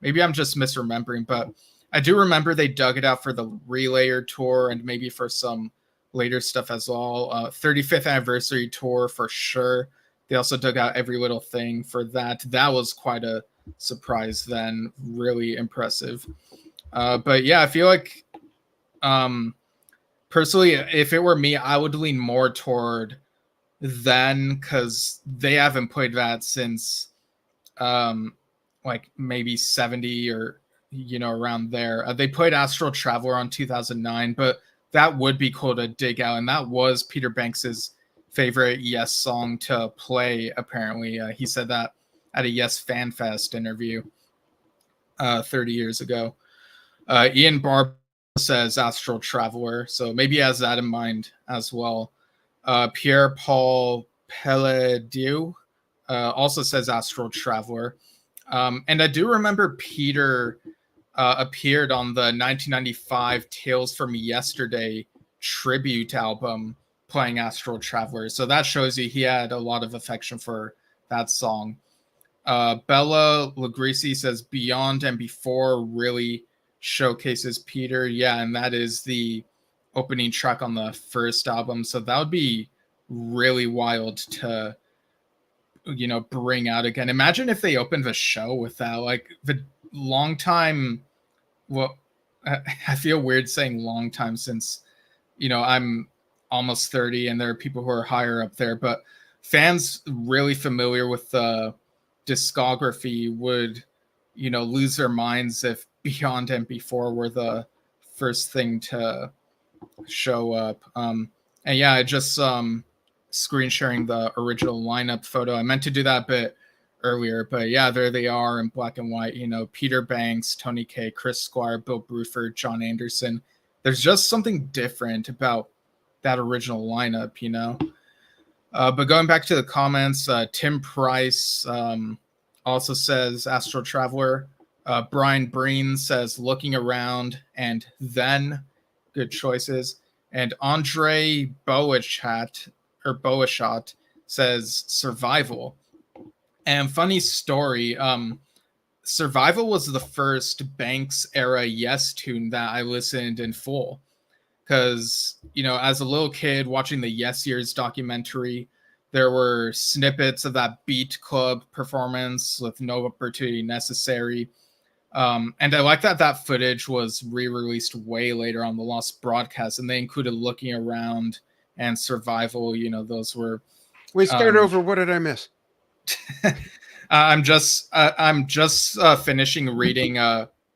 maybe I'm just misremembering, but I do remember they dug it out for the Relayer tour and maybe for some later stuff as well. 35th anniversary tour for sure. They also dug out Every Little Thing for that. That was quite a surprise then. Really impressive. But yeah, I feel like personally, if it were me, I would lean more toward Then, because they haven't played that since like maybe 70 or, you know, around there. They played Astral Traveler on 2009, but that would be cool to dig out. And that was Peter Banks's favorite Yes song to play, apparently. He said that at a Yes Fan Fest interview 30 years ago. Ian Barber says Astral Traveler, so maybe he has that in mind as well. Pierre-Paul Pelledieu also says Astral Traveler. And I do remember Peter appeared on the 1995 Tales from Yesterday tribute album playing Astral Traveler. So that shows you he had a lot of affection for that song. Bella Lagrisi says Beyond and Before really showcases Peter. Yeah, and that is the opening track on the first album. So that would be really wild to, you know, bring out again. Imagine if they opened the show with that. Like the long time, well, I feel weird saying long time since, you know, I'm almost 30 and there are people who are higher up there, but fans really familiar with the discography would, you know, lose their minds if Beyond and Before were the first thing to show up. And yeah, I just screen sharing the original lineup photo. I meant to do that a bit earlier, but yeah, there they are in black and white. You know, Peter Banks, Tony Kaye, Chris Squire, Bill Bruford, John Anderson. There's just something different about that original lineup, you know. But going back to the comments, Tim Price also says Astral Traveler. Brian Breen says Looking Around and Then. Good choices. And Andre Boachat says Survival. And funny story, Survival was the first Banks era Yes tune that I listened in full. Because, as a little kid watching the Yes Years documentary, there were snippets of that Beat Club performance with No Opportunity Necessary. And I like that footage was re-released way later on the Lost Broadcast, and they included Looking Around and Survival. Those were... Wait, start over. What did I miss? I'm just finishing reading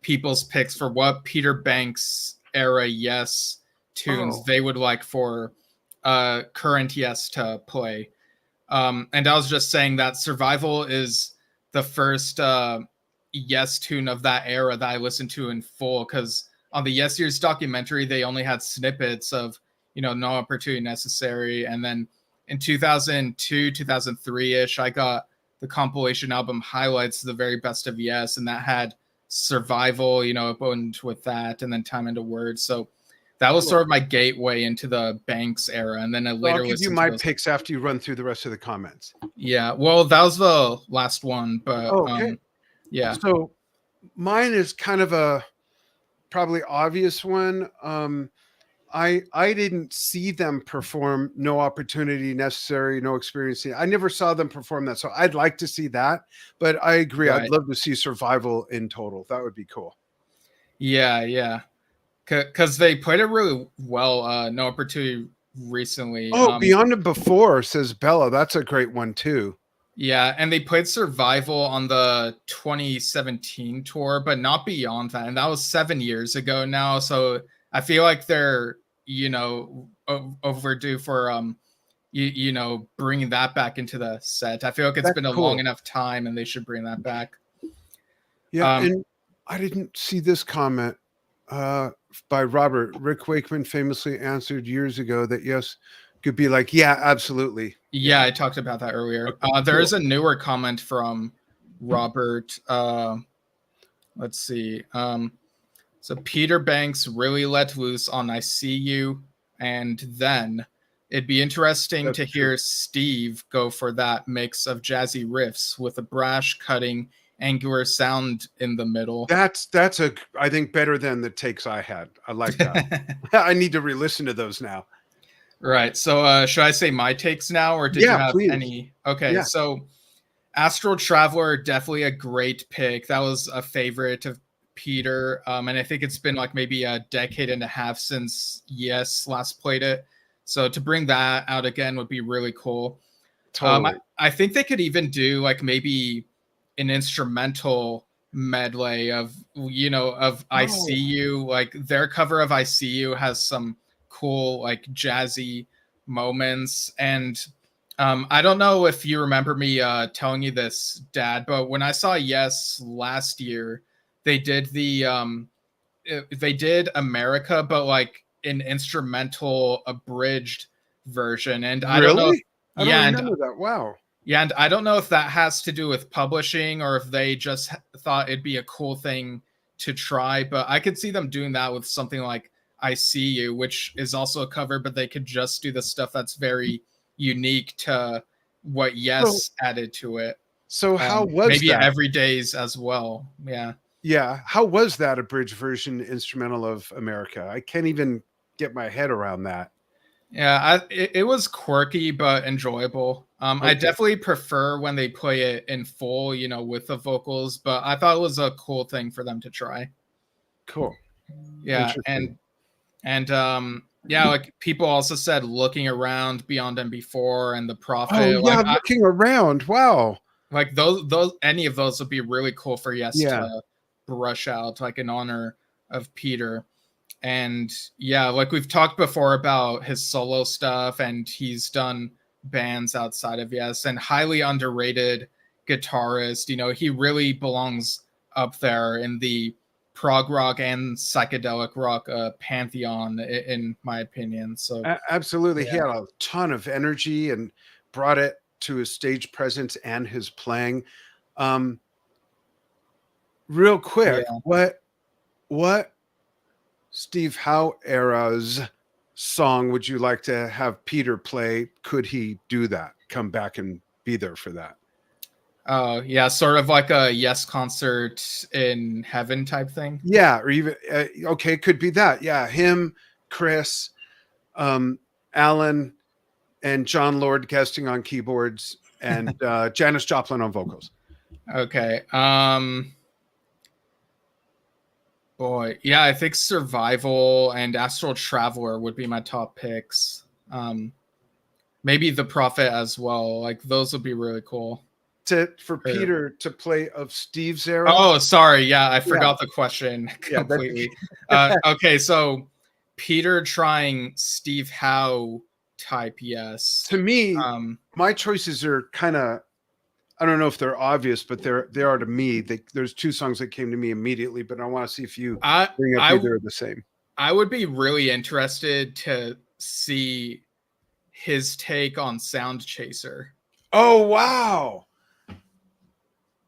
people's picks for what Peter Banks era Yes tunes they would like for current Yes to play. And I was just saying that Survival is the first Yes tune of that era that I listened to in full, because on the Yes Years documentary, they only had snippets of, No Opportunity Necessary. And then in 2002, 2003-ish, I got the compilation album Highlights, The Very Best of Yes, and that had Survival, opened with that, and then Time into Words. So that was sort of my gateway into the Banks era, and then I later I'll give you my picks after you run through the rest of the comments. Yeah, well, that was the last one, but okay. Yeah. So mine is kind of a probably obvious one. I didn't see them perform No Opportunity Necessary, No Experience. I never saw them perform that, so I'd like to see that. But I agree, I'd love to see Survival in total. That would be cool. Yeah. Because they played it really well. No Opportunity recently. Beyond and Before, says Bella. That's a great one too. Yeah, and they played Survival on the 2017 tour, but not beyond that. And that was 7 years ago now. So I feel like they're, overdue for, bringing that back into the set. I feel like it's been a long enough time and they should bring that back. Yeah, and I didn't see this comment by Robert. Rick Wakeman famously answered years ago that yes could be like, yeah, absolutely. Yeah, I talked about that earlier. There is a newer comment from Robert. Let's see. So Peter Banks really let loose on I See You, and then it'd be interesting to hear Steve go for that mix of jazzy riffs with a brash cutting angular sound in the middle. That's I think better than the takes I had. I like that. I need to re-listen to those now. Right. So should I say my takes now, or did you have any? Okay. Yeah. So Astral Traveler, definitely a great pick. That was a favorite of Peter. And I think it's been like maybe a decade and a half since Yes last played it. So to bring that out again would be really cool. Totally. I think they could even do like maybe an instrumental medley of, I See You. Like their cover of I See You has some cool like jazzy moments. And I don't know if you remember me telling you this, Dad, but when I saw Yes last year, they did they did America, but like an instrumental abridged version. And I don't know. I don't remember that. Wow. Yeah, and I don't know if that has to do with publishing or if they just thought it'd be a cool thing to try, but I could see them doing that with something like I See You, which is also a cover, but they could just do the stuff that's very unique to what Yes added to it. So how was maybe that? Everyday's as well. Yeah. How was that abridged version instrumental of America? I can't even get my head around that. Yeah, it was quirky but enjoyable. I definitely prefer when they play it in full, with the vocals, but I thought it was a cool thing for them to try. Cool. Yeah, and like people also said Looking Around, Beyond and Before, and The Prophet. Oh yeah, Looking Around. Wow. Like those any of those would be really cool for Yes to brush out, like in honor of Peter. And yeah, like we've talked before about his solo stuff, and he's done bands outside of Yes, and highly underrated guitarist. He really belongs up there in the prog rock and psychedelic rock pantheon, in my opinion. So absolutely, he had a ton of energy and brought it to his stage presence and his playing. Real quick, what Steve Howe era's song would you like to have Peter play? Could he do that? Come back and be there for that? Oh, yeah, sort of like a Yes concert in heaven type thing. Yeah, or even okay, could be that. Yeah, him, Chris, Alan, and John Lord guesting on keyboards, and Janis Joplin on vocals. Okay. Boy, yeah, I think Survival and Astral Traveler would be my top picks. Maybe The Prophet as well. Like those would be really cool. For Peter to play of Steve's era. Oh, sorry. Yeah, I forgot the question completely. Okay, so Peter trying Steve Howe type, yes. To me, my choices are kind of, I don't know if they're obvious, but they are to me. There's two songs that came to me immediately, but I want to see if you bring up either of the same. I would be really interested to see his take on Sound Chaser. Oh, wow.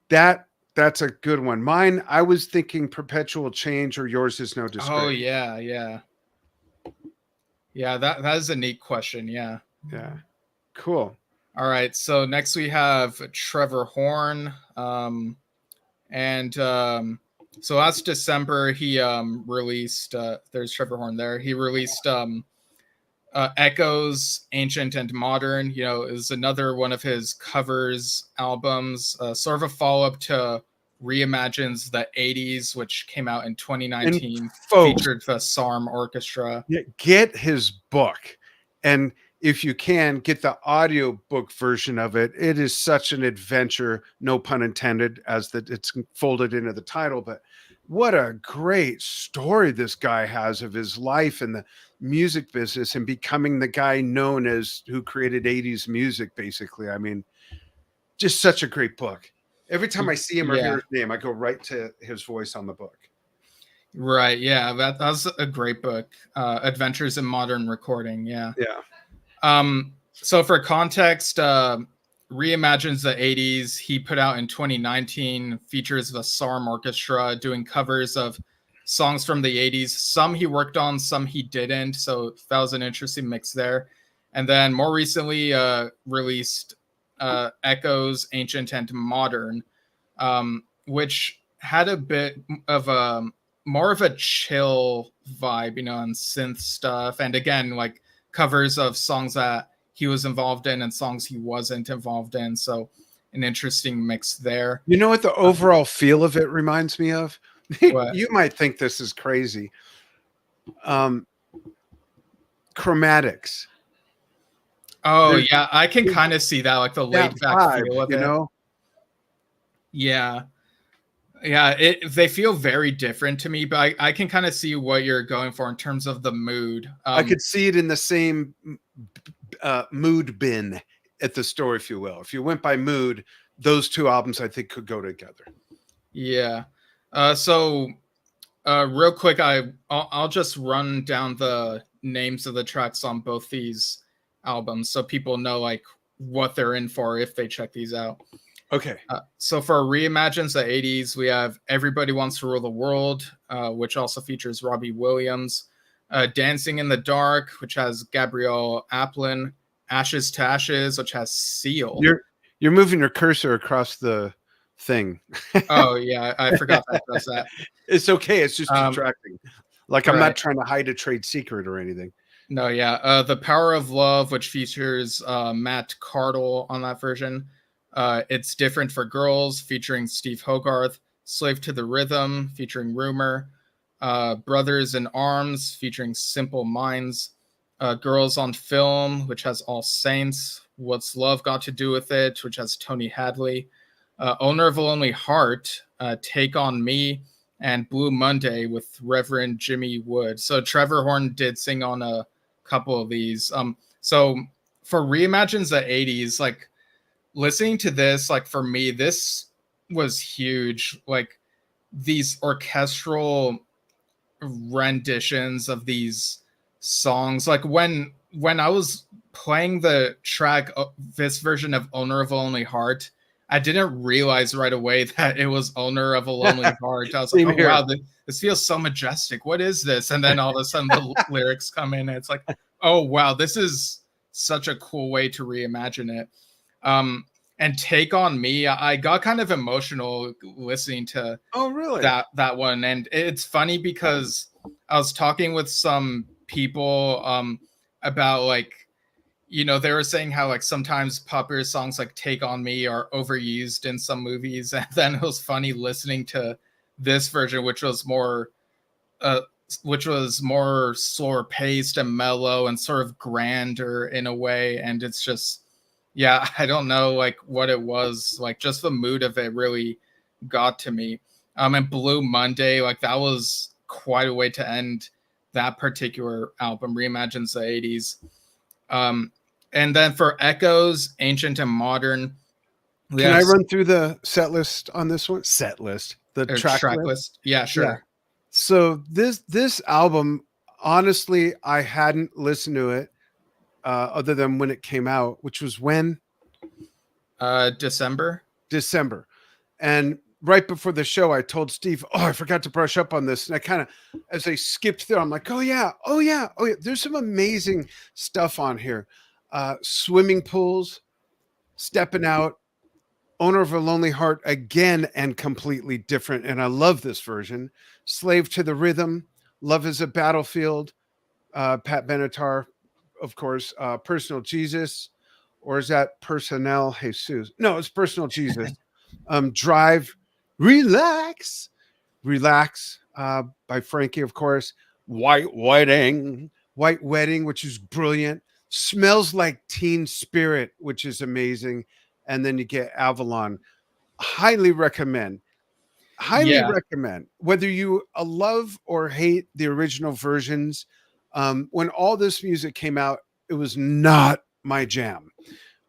That's a good one. Mine, I was thinking Perpetual Change or Yours Is No Disgrace. Oh, yeah, yeah. Yeah, that is a neat question, yeah. Yeah. Cool. All right, so next we have Trevor Horn. So last December, he released, there's Trevor Horn there. He released Echoes, Ancient and Modern. You know, is another one of his covers albums, sort of a follow-up to Reimagines the 80s, which came out in 2019, featured the SARM Orchestra. Yeah, get his book. And if you can, get the audio book version of it. It is such an adventure, no pun intended, as that it's folded into the title. But what a great story this guy has of his life in the music business and becoming the guy known as who created 80s music, basically. I mean, just such a great book. Every time I see him or hear his name, I go right to his voice on the book. Right. Yeah. That was a great book. Adventures in Modern Recording. Yeah. Yeah. So for context, Reimagines the 80s, he put out in 2019, features the SARM Orchestra doing covers of songs from the 80s. Some he worked on, some he didn't. So that was an interesting mix there. And then more recently released Echoes, Ancient and Modern, which had a bit of a more of a chill vibe, you know, and synth stuff. And again, like covers of songs that he was involved in and songs he wasn't involved in. So an interesting mix there. You know what the overall feel of it reminds me of? You might think this is crazy. Chromatics. Oh, yeah, I can kind of see that, like the laid back feel of it. Know? Yeah. Yeah, they feel very different to me, but I can kind of see what you're going for in terms of the mood. I could see it in the same mood bin at the store, if you will. If you went by mood, those two albums I think could go together. Yeah. So real quick, I'll just run down the names of the tracks on both these albums so people know like what they're in for if they check these out. Okay. So for Reimagines the 80s, we have Everybody Wants to Rule the World, which also features Robbie Williams. Dancing in the Dark, which has Gabrielle Aplin. Ashes to Ashes, which has Seal. You're moving your cursor across the thing. Oh, yeah. I forgot that does that. It's okay. It's just distracting. Like I'm not trying to hide a trade secret or anything. No, yeah. The Power of Love, which features Matt Cardle on that version. It's Different for Girls, featuring Steve Hogarth. Slave to the Rhythm, featuring Rumor. Brothers in Arms, featuring Simple Minds. Girls on Film, which has All Saints. What's Love Got to Do with It, which has Tony Hadley. Owner of a Lonely Heart, Take on Me, and Blue Monday with Reverend Jimmy Wood. So Trevor Horn did sing on a couple of these. So for Reimagines the 80s, like listening to this, like for me, this was huge. Like these orchestral renditions of these songs. Like when I was playing the track, this version of Owner of a Lonely Heart, I didn't realize right away that it was Owner of a Lonely Heart. I was like, oh, wow, this feels so majestic. What is this? And then all of a sudden the lyrics come in and it's like, oh, wow, this is such a cool way to reimagine it. And Take on Me, I got kind of emotional listening to Oh, really? that one. And it's funny because I was talking with some people about like, you know, they were saying how like sometimes popular songs like Take on Me are overused in some movies. And then it was funny listening to this version, uh which was more slower paced and mellow and sort of grander in a way. And it's just, yeah, I don't know like what it was, like just the mood of it really got to me. And Blue Monday, like that was quite a way to end that particular album, Reimagines the 80s. um and then for Echoes, Ancient and Modern, we Can have I run through the set list on this one? Set list, the or track track list. list. Yeah, Yeah. sure. So this album, honestly, I hadn't listened to it other than when it came out, which was when December. December. And right before the show, I told Steve, "Oh, I forgot to brush up on this." And I kind of, as I skipped through, I'm like, "Oh yeah, oh yeah, oh yeah." There's some amazing stuff on here. Swimming pools, stepping out, owner of a lonely heart, again and completely different. And I love this version. Slave to the rhythm, love is a battlefield. Pat Benatar, of course. Personal Jesus, or is that Personnel Jesus? No, it's Personal Jesus. Drive, relax, relax, by Frankie, of course. White Wedding, which is brilliant. Smells Like Teen Spirit, which is amazing. And then you get Avalon. Highly recommend. Highly Yeah. recommend. Whether you love or hate the original versions, when all this music came out, it was not my jam.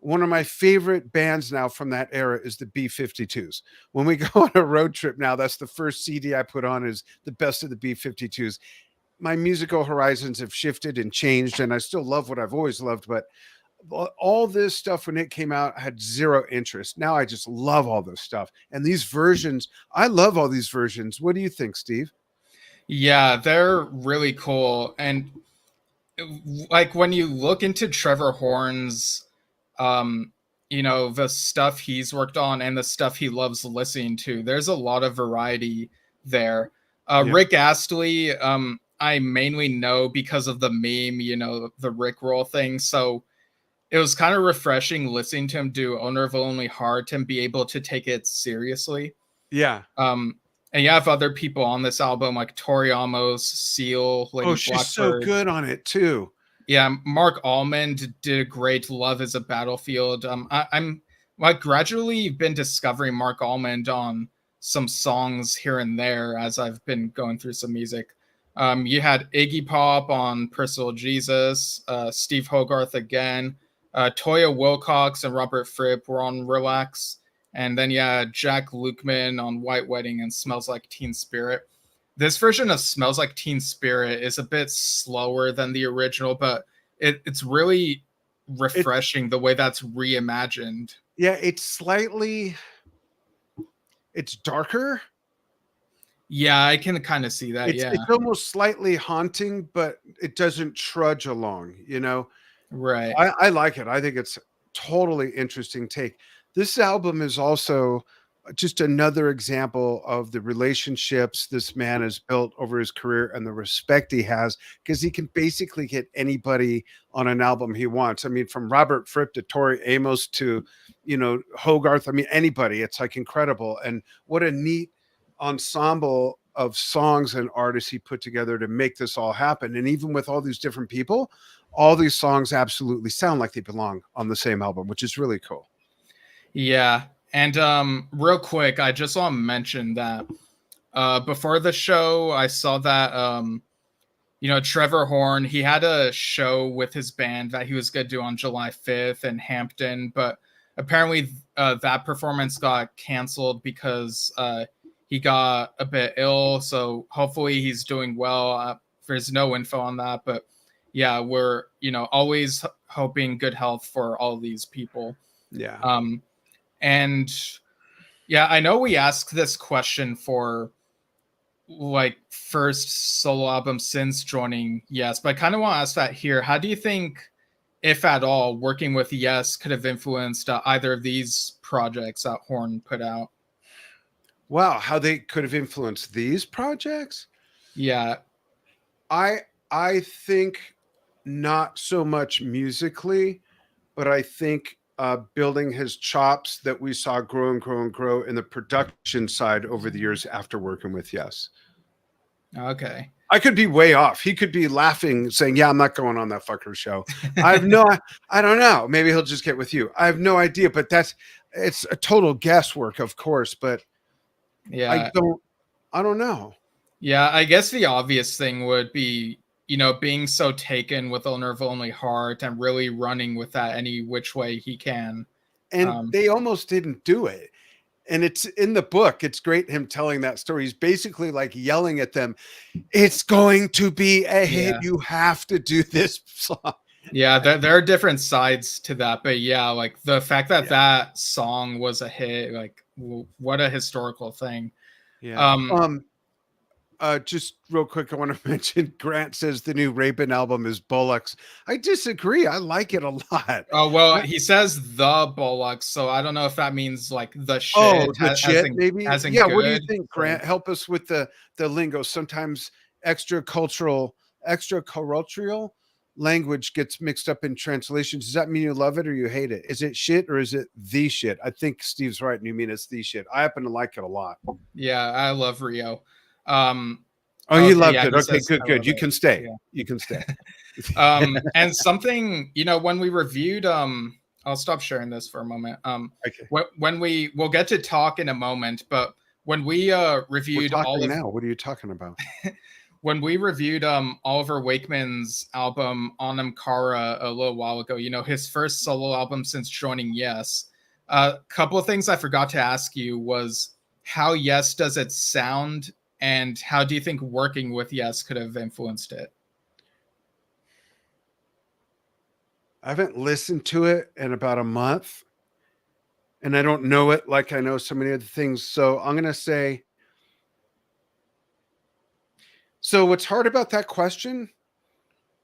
One of my favorite bands now from that era is the B-52s. When we go on a road trip now, that's the first CD I put on, is the best of the B-52s. My musical horizons have shifted and changed, and I still love what I've always loved, but all this stuff when it came out, I had zero interest. Now I just love all this stuff. And these versions, I love all these versions. What do you think, Steve? Yeah, they're really cool. And like when you look into Trevor Horn's you know, the stuff he's worked on and the stuff he loves listening to, there's a lot of variety there. Yeah. Rick Astley, I mainly know because of the meme, you know, the Rick roll thing. So it was kind of refreshing listening to him do Owner of a Lonely Heart and be able to take it seriously. Yeah. And you have other people on this album like Tori Amos, Seal, Lady Oh, she's so Blackbird. good on it too. Yeah, Mark Almond did a great Love is a Battlefield. I'm like gradually been discovering Mark Almond on some songs here and there as I've been going through some music. You had Iggy Pop on Personal Jesus, Steve Hogarth again, Toya Wilcox and Robert Fripp were on Relax, and then yeah, Jack Lukeman on White Wedding and Smells Like Teen Spirit. This version of Smells Like Teen Spirit is a bit slower than the original, but it's really refreshing the way that's reimagined. Yeah, it's darker. Yeah, I can kind of see that. Yeah, It's almost slightly haunting, but it doesn't trudge along, you know. right. I like it. I think it's totally interesting take. This album is also just another example of the relationships this man has built over his career and the respect he has, because he can basically get anybody on an album he wants. I mean, from Robert Fripp to Tori Amos to, you know, Hogarth. I mean, anybody. It's like incredible. And what a neat ensemble of songs and artists he put together to make this all happen. And even with all these different people, all these songs absolutely sound like they belong on the same album, which is really cool. Yeah, and real quick, I just want to mention that before the show, I saw that you know, Trevor Horn, he had a show with his band that he was going to do on July 5th in Hampton, but apparently that performance got canceled because he got a bit ill. So hopefully he's doing well. There's no info on that, but yeah, we're, you know, always hoping good health for all these people. Yeah. And yeah, I know we asked this question for like first solo album since joining Yes, but I kind of want to ask that here. How do you think, if at all, working with Yes could have influenced either of these projects that Horn put out. Wow, how they could have influenced these projects? Yeah. I think not so much musically, but I think building his chops that we saw grow and grow and grow in the production side over the years after working with Yes. Okay. I could be way off. He could be laughing, saying, "Yeah, I'm not going on that fucker show." I don't know. Maybe he'll just get with you. I have no idea, but it's a total guesswork, of course. But yeah, I don't know. Yeah, I guess the obvious thing would be, being so taken with Owner of Only Heart and really running with that any which way he can. And they almost didn't do it. And it's in the book. It's great him telling that story. He's basically like yelling at them, "It's going to be a hit. You have to do this song." Yeah, there are different sides to that. But yeah, like the fact that that song was a hit, like what a historical thing. Yeah. Just real quick, I want to mention Grant says the new Rabin album is Bollocks. I disagree. I like it a lot. Oh, well, he says the Bollocks, so I don't know if that means like the shit. Oh, the shit, maybe. Yeah, good. What do you think, Grant? Help us with the lingo. Sometimes extracultural language gets mixed up in translations. Does that mean you love it or you hate it? Is it shit or is it the shit? I think Steve's right and you mean it's the shit. I happen to like it a lot. Yeah, I love Rio. You loved it. Okay, good. You can stay. Yeah. You can stay. And something, when we reviewed, I'll stop sharing this for a moment. Okay. When we'll get to talk in a moment, but when we reviewed now, what are you talking about? When we reviewed Oliver Wakeman's album Onam Kara a little while ago, his first solo album since joining Yes, a couple of things I forgot to ask you was how Yes does it sound, and how do you think working with Yes could have influenced it? I haven't listened to it in about a month, and I don't know it like I know so many other things. So I'm going to say, so what's hard about that question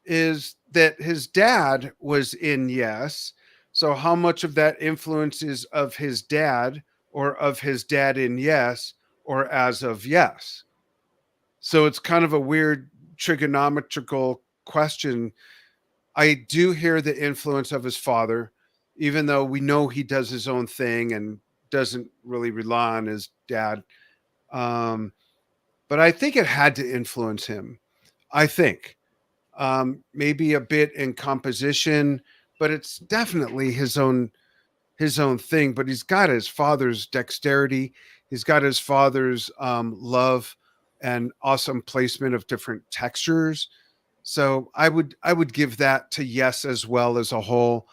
is that his dad was in Yes. So how much of that influence is of his dad or of his dad in Yes or as of Yes? So it's kind of a weird trigonometrical question. I do hear the influence of his father, even though we know he does his own thing and doesn't really rely on his dad. But I think it had to influence him. I think maybe a bit in composition, but it's definitely his own thing. But he's got his father's dexterity. He's got his father's love and awesome placement of different textures. So I would give that to Yes as well as a whole.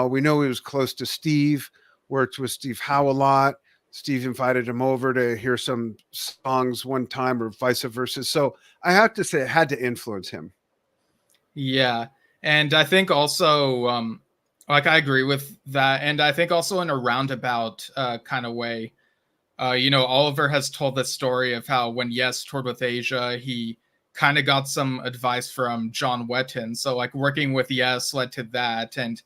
We know he was close to Steve, worked with Steve Howe a lot. Steve invited him over to hear some songs one time or vice versa. So I have to say it had to influence him. Yeah. And I think also, I agree with that. And I think also in a roundabout kind of way, Oliver has told the story of how when Yes toured with Asia, he kind of got some advice from John Wetton. So like working with Yes led to that. And,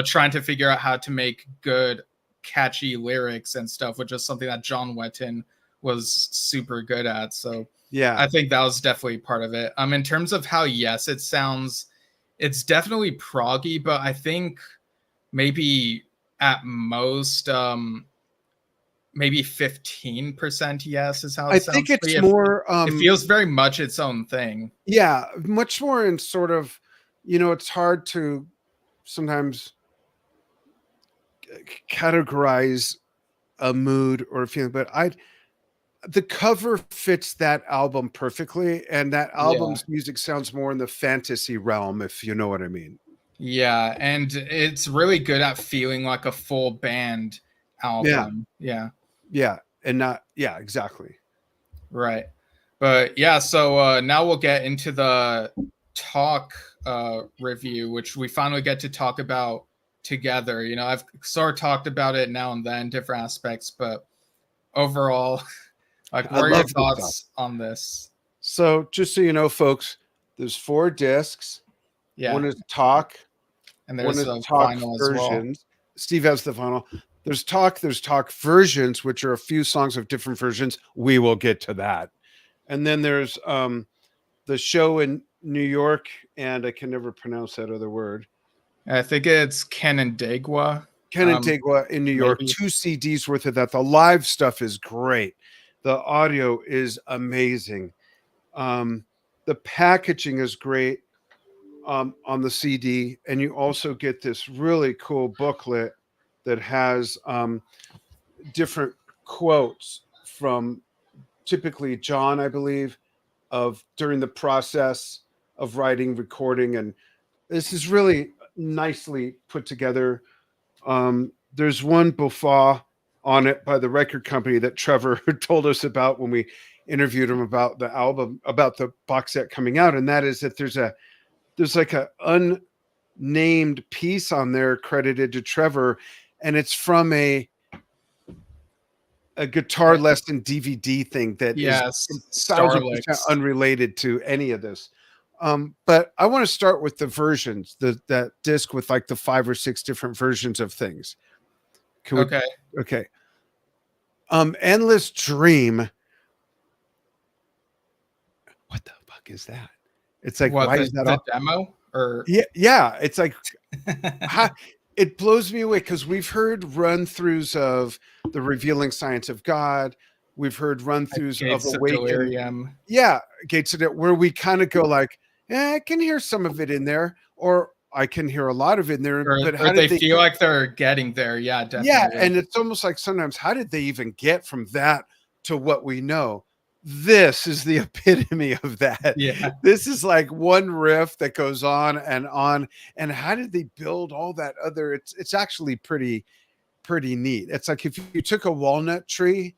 trying to figure out how to make good, catchy lyrics and stuff, which is something that John Wetton was super good at. So yeah, I think that was definitely part of it. In terms of how Yes it sounds, it's definitely proggy, but I think maybe at most maybe 15% Yes is how it sounds. I think it's more it feels very much its own thing. Yeah, much more in sort of, it's hard to sometimes categorize a mood or a feeling, but the cover fits that album perfectly, and that album's music sounds more in the fantasy realm, if you know what I mean. Yeah, and it's really good at feeling like a full band album. Yeah, and not exactly. Right. But yeah, so now we'll get into the talk review, which we finally get to talk about together. I've sort of talked about it now and then, different aspects, but overall, like, what are your thoughts on this? So just so you know, folks, there's 4 discs. Yeah. One is talk. And there's one is the talk versions. Well. Steve has the vinyl. There's talk versions, which are a few songs of different versions. We will get to that. And then there's the show in New York, and I can never pronounce that other word. I think it's Canandaigua. Canandaigua in New York, maybe. 2 CDs worth of that. The live stuff is great. The audio is amazing. The packaging is great on the CD, and you also get this really cool booklet that has different quotes from typically John, I believe, of during the process of writing, recording, and this is really nicely put together. There's one buffa on it by the record company that Trevor told us about when we interviewed him about the album, about the box set coming out, and that is that there's like a unnamed piece on there credited to Trevor, and it's from a guitar lesson DVD thing that is 1,000% unrelated to any of this. But I want to start with the versions, that disc with like the 5 or 6 different versions of things. Okay. Endless Dream. What the fuck is that? It's like, why is that the demo? Or yeah, it's like it blows me away because we've heard run-throughs of The Revealing Science of God. We've heard run-throughs of Awaken. Yeah, Gates of it, where we kind of go like, I can hear some of it in there, or I can hear a lot of it in there. But how did they feel like they're getting there? Yeah, definitely. Yeah, and it's almost like sometimes, how did they even get from that to what we know? This is the epitome of that. Yeah. This is like one riff that goes on. And how did they build all that other? It's actually pretty neat. It's like if you took a walnut tree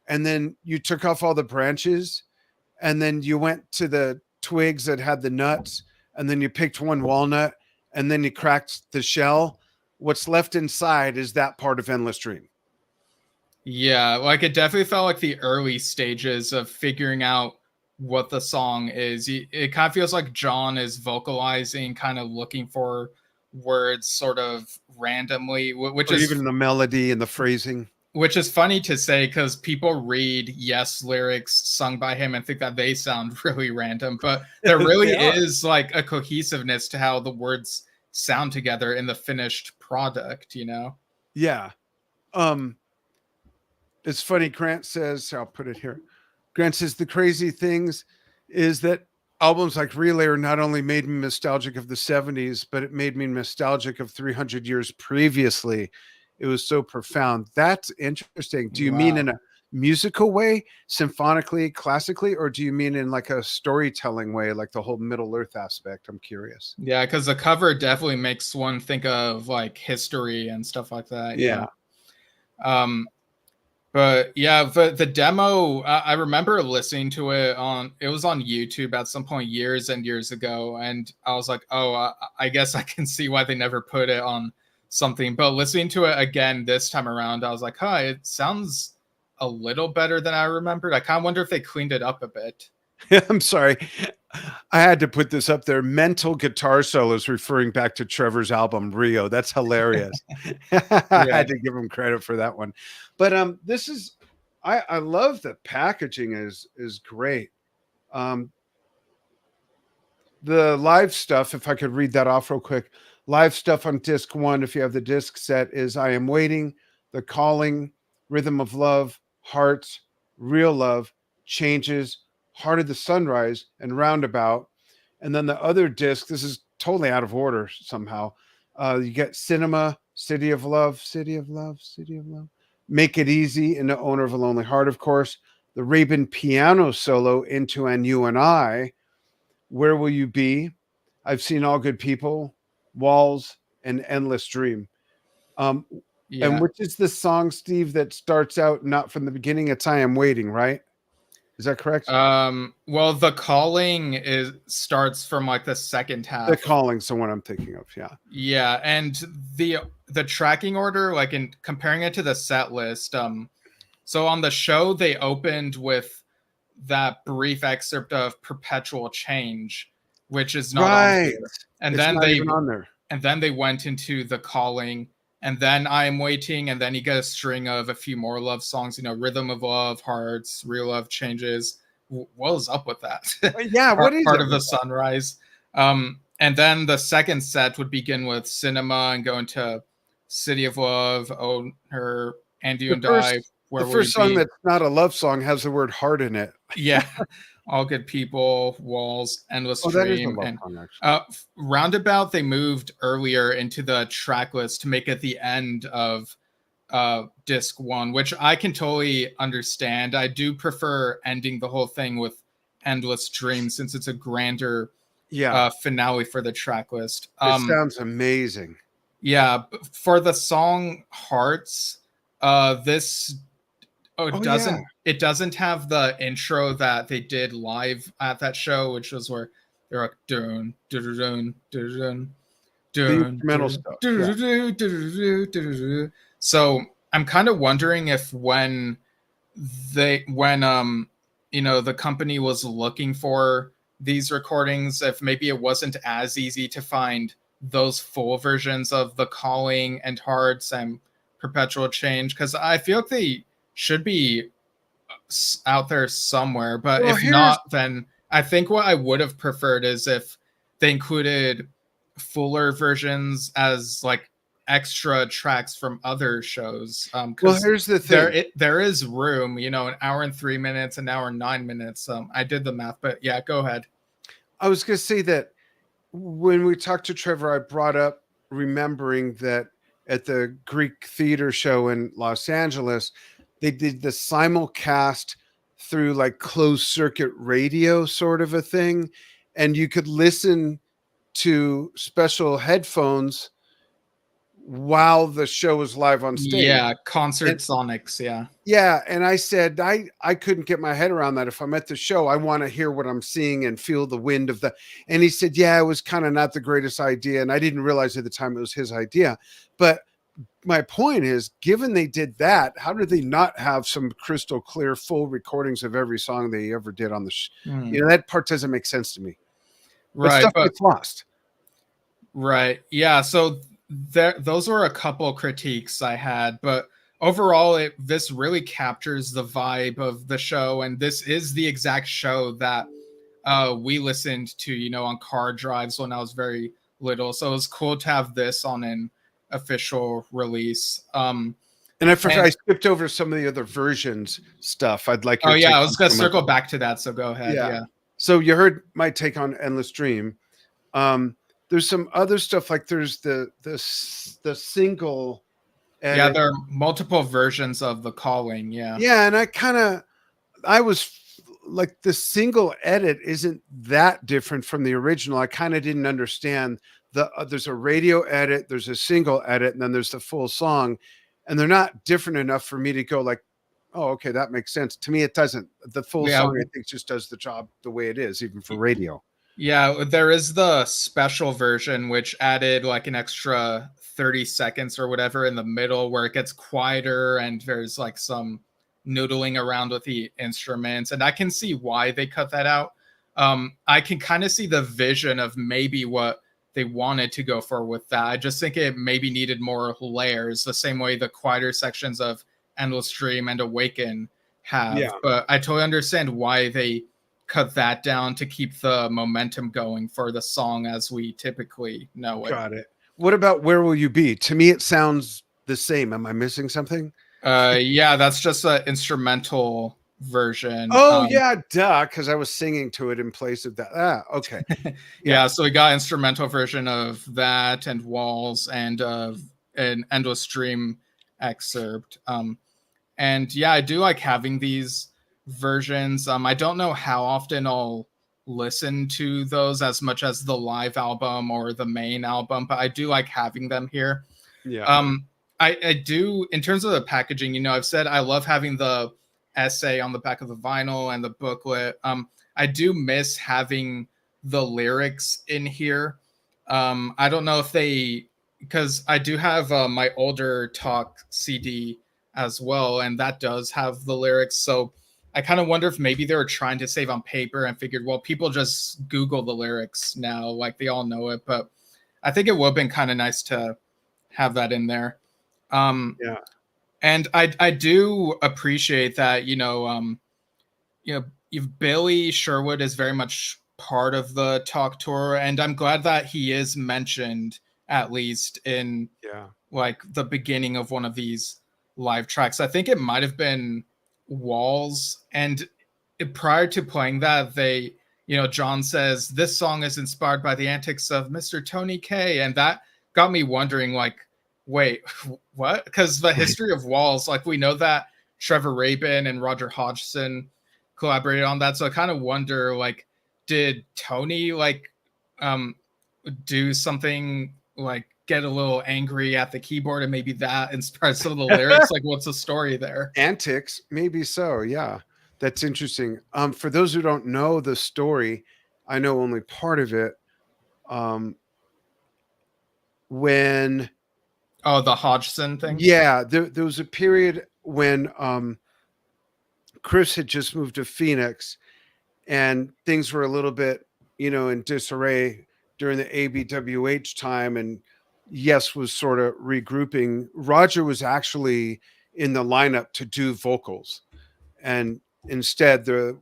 and then you took off all the branches and then you went to the twigs that had the nuts and then you picked one walnut and then you cracked the shell. What's left inside is that part of Endless Dream. Yeah, like it definitely felt like the early stages of figuring out what the song is. It kind of feels like John is vocalizing, kind of looking for words sort of randomly, which is even the melody and the phrasing. Which is funny to say because people read Yes lyrics sung by him and think that they sound really random, but there really is like a cohesiveness to how the words sound together in the finished product, you know? Yeah. It's funny. Grant says, I'll put it here. Grant says the crazy things is that albums like Relayer not only made me nostalgic of the 70s, but it made me nostalgic of 300 years previously. It was so profound. That's interesting. Do you mean in a musical way, symphonically, classically, or do you mean in like a storytelling way, like the whole Middle Earth aspect? I'm curious. Yeah, because the cover definitely makes one think of like history and stuff like that. Yeah. But yeah, the demo, I remember listening to it it was on YouTube at some point years and years ago. And I was like, oh, I guess I can see why they never put it on something. But listening to it again this time around, I was like, it sounds a little better than I remembered. I kind of wonder if they cleaned it up a bit. I'm sorry. I had to put this up there. Mental guitar solos referring back to Trevor's album Rio. That's hilarious. I had to give him credit for that one. But this is I love the packaging is great. The live stuff, if I could read that off real quick. Live stuff on disc 1, if you have the disc set, is I Am Waiting, The Calling, Rhythm of Love, Hearts, Real Love, Changes, Heart of the Sunrise, and Roundabout. And then the other disc, this is totally out of order somehow. You get Cinema, City of Love, City of Love, City of Love, Make It Easy, and The Owner of a Lonely Heart, of course. The Rabin piano solo into And You and I, Where Will You Be, I've Seen All Good People, Walls, and Endless Dream. And which is the song, Steve, that starts out not from the beginning? It's I Am Waiting, right? Is that correct? Well, The Calling starts from like the second half. The Calling's the one I'm thinking of, yeah. Yeah, and the tracking order, like in comparing it to the set list, so on the show they opened with that brief excerpt of Perpetual Change, which is not on there. And then they went into The Calling, and then I Am Waiting, and then you get a string of a few more love songs, Rhythm of Love, Hearts, Real Love Changes. What is up with that? Yeah, what is part it of the Sunrise? And then the second set would begin with Cinema and go into City of Love, Oh Her, And You and I. The first song that's not a love song has the word heart in it. Yeah. All Good People, Walls, Endless Dream. That is a love song, actually. Roundabout, they moved earlier into the track list to make it the end of disc 1, which I can totally understand. I do prefer ending the whole thing with Endless Dream since it's a grander finale for the track list. It sounds amazing. Yeah, for the song Hearts, this it doesn't have the intro that they did live at that show, which was where they're like dun dun dun dun dun dun. So I'm kind of wondering if when the company was looking for these recordings, if maybe it wasn't as easy to find those full versions of The Calling and Hearts and Perpetual Change, because I feel like they should be out there somewhere, but if not, then I think what I would have preferred is if they included fuller versions as like extra tracks from other shows. Here's the thing. There is room, an hour and 3 minutes, an hour and 9 minutes. I did the math, but yeah, go ahead. I was going to say that when we talked to Trevor, I brought up remembering that at the Greek theater show in Los Angeles, they did the simulcast through like closed circuit radio sort of a thing. And you could listen to special headphones while the show was live on stage. Yeah, concert sonics, yeah. Yeah, and I said, I couldn't get my head around that. If I'm at the show, I want to hear what I'm seeing and feel the wind of the... And he said, yeah, it was kind of not the greatest idea. And I didn't realize at the time it was his idea. But my point is, given they did that, how did they not have some crystal clear full recordings of every song they ever did on the that part doesn't make sense to me. Right, but stuff gets lost. Right. Yeah, so those were a couple critiques I had, but overall this really captures the vibe of the show, and this is the exact show that we listened to, on car drives when I was very little. So it was cool to have this on an official release. And I skipped over some of the other versions stuff. I'd like. I was gonna circle back to that. So go ahead. Yeah. So you heard my take on Endless Dream. There's some other stuff, like there's the single. Edit. Yeah, there are multiple versions of The Calling. Yeah. Yeah, and I was like, the single edit isn't that different from the original. I kind of didn't understand there's a radio edit, there's a single edit, and then there's the full song, and they're not different enough for me to go like, oh, okay, that makes sense. To me, it doesn't. The full song, I think, just does the job the way it is, even for radio. Yeah, there is the special version, which added like an extra 30 seconds or whatever in the middle where it gets quieter and there's like some noodling around with the instruments. And I can see why they cut that out. I can kind of see the vision of maybe what they wanted to go for with that. I just think it maybe needed more layers, the same way the quieter sections of Endless Dream and Awaken have. Yeah. But I totally understand why they cut that down to keep the momentum going for the song as we typically know it. Got it. What about Where Will You Be? To me, it sounds the same. Am I missing something? Yeah, that's just an instrumental version. Oh, yeah, duh, because I was singing to it in place of that. Okay. Yeah, so we got instrumental version of that and Walls and an Endless Dream excerpt. And yeah, I do like having these versions. I don't know how often I'll listen to those as much as the live album or the main album, but I do like having them here. Yeah. I do, in terms of the packaging, I've said I love having the essay on the back of the vinyl and the booklet. I do miss having the lyrics in here. I don't know if because I do have my older Talk CD as well, and that does have the lyrics. So I kind of wonder if maybe they were trying to save on paper and figured, well, people just Google the lyrics now, like they all know it. But I think it would have been kind of nice to have that in there. Yeah. And I do appreciate that, Billy Sherwood is very much part of the talk tour, and I'm glad that he is mentioned at least in Yeah. like the beginning of one of these live tracks. I think it might have been Walls, and prior to playing that, John says this song is inspired by the antics of Mr. Tony K, and that got me wondering, like, wait, what? Because the history of Walls, like, we know that Trevor Rabin and Roger Hodgson collaborated on that, so I kind of wonder, like, did Tony do something like get a little angry at the keyboard and maybe that inspired some of the lyrics? Like, what's the story there? Antics, maybe so. Yeah, that's interesting. For those who don't know the story, I know only part of it. When Oh, the Hodgson thing. Yeah, there was a period when Chris had just moved to Phoenix, and things were a little bit, in disarray during the ABWH time, and Yes was sort of regrouping. Roger was actually in the lineup to do vocals, and instead there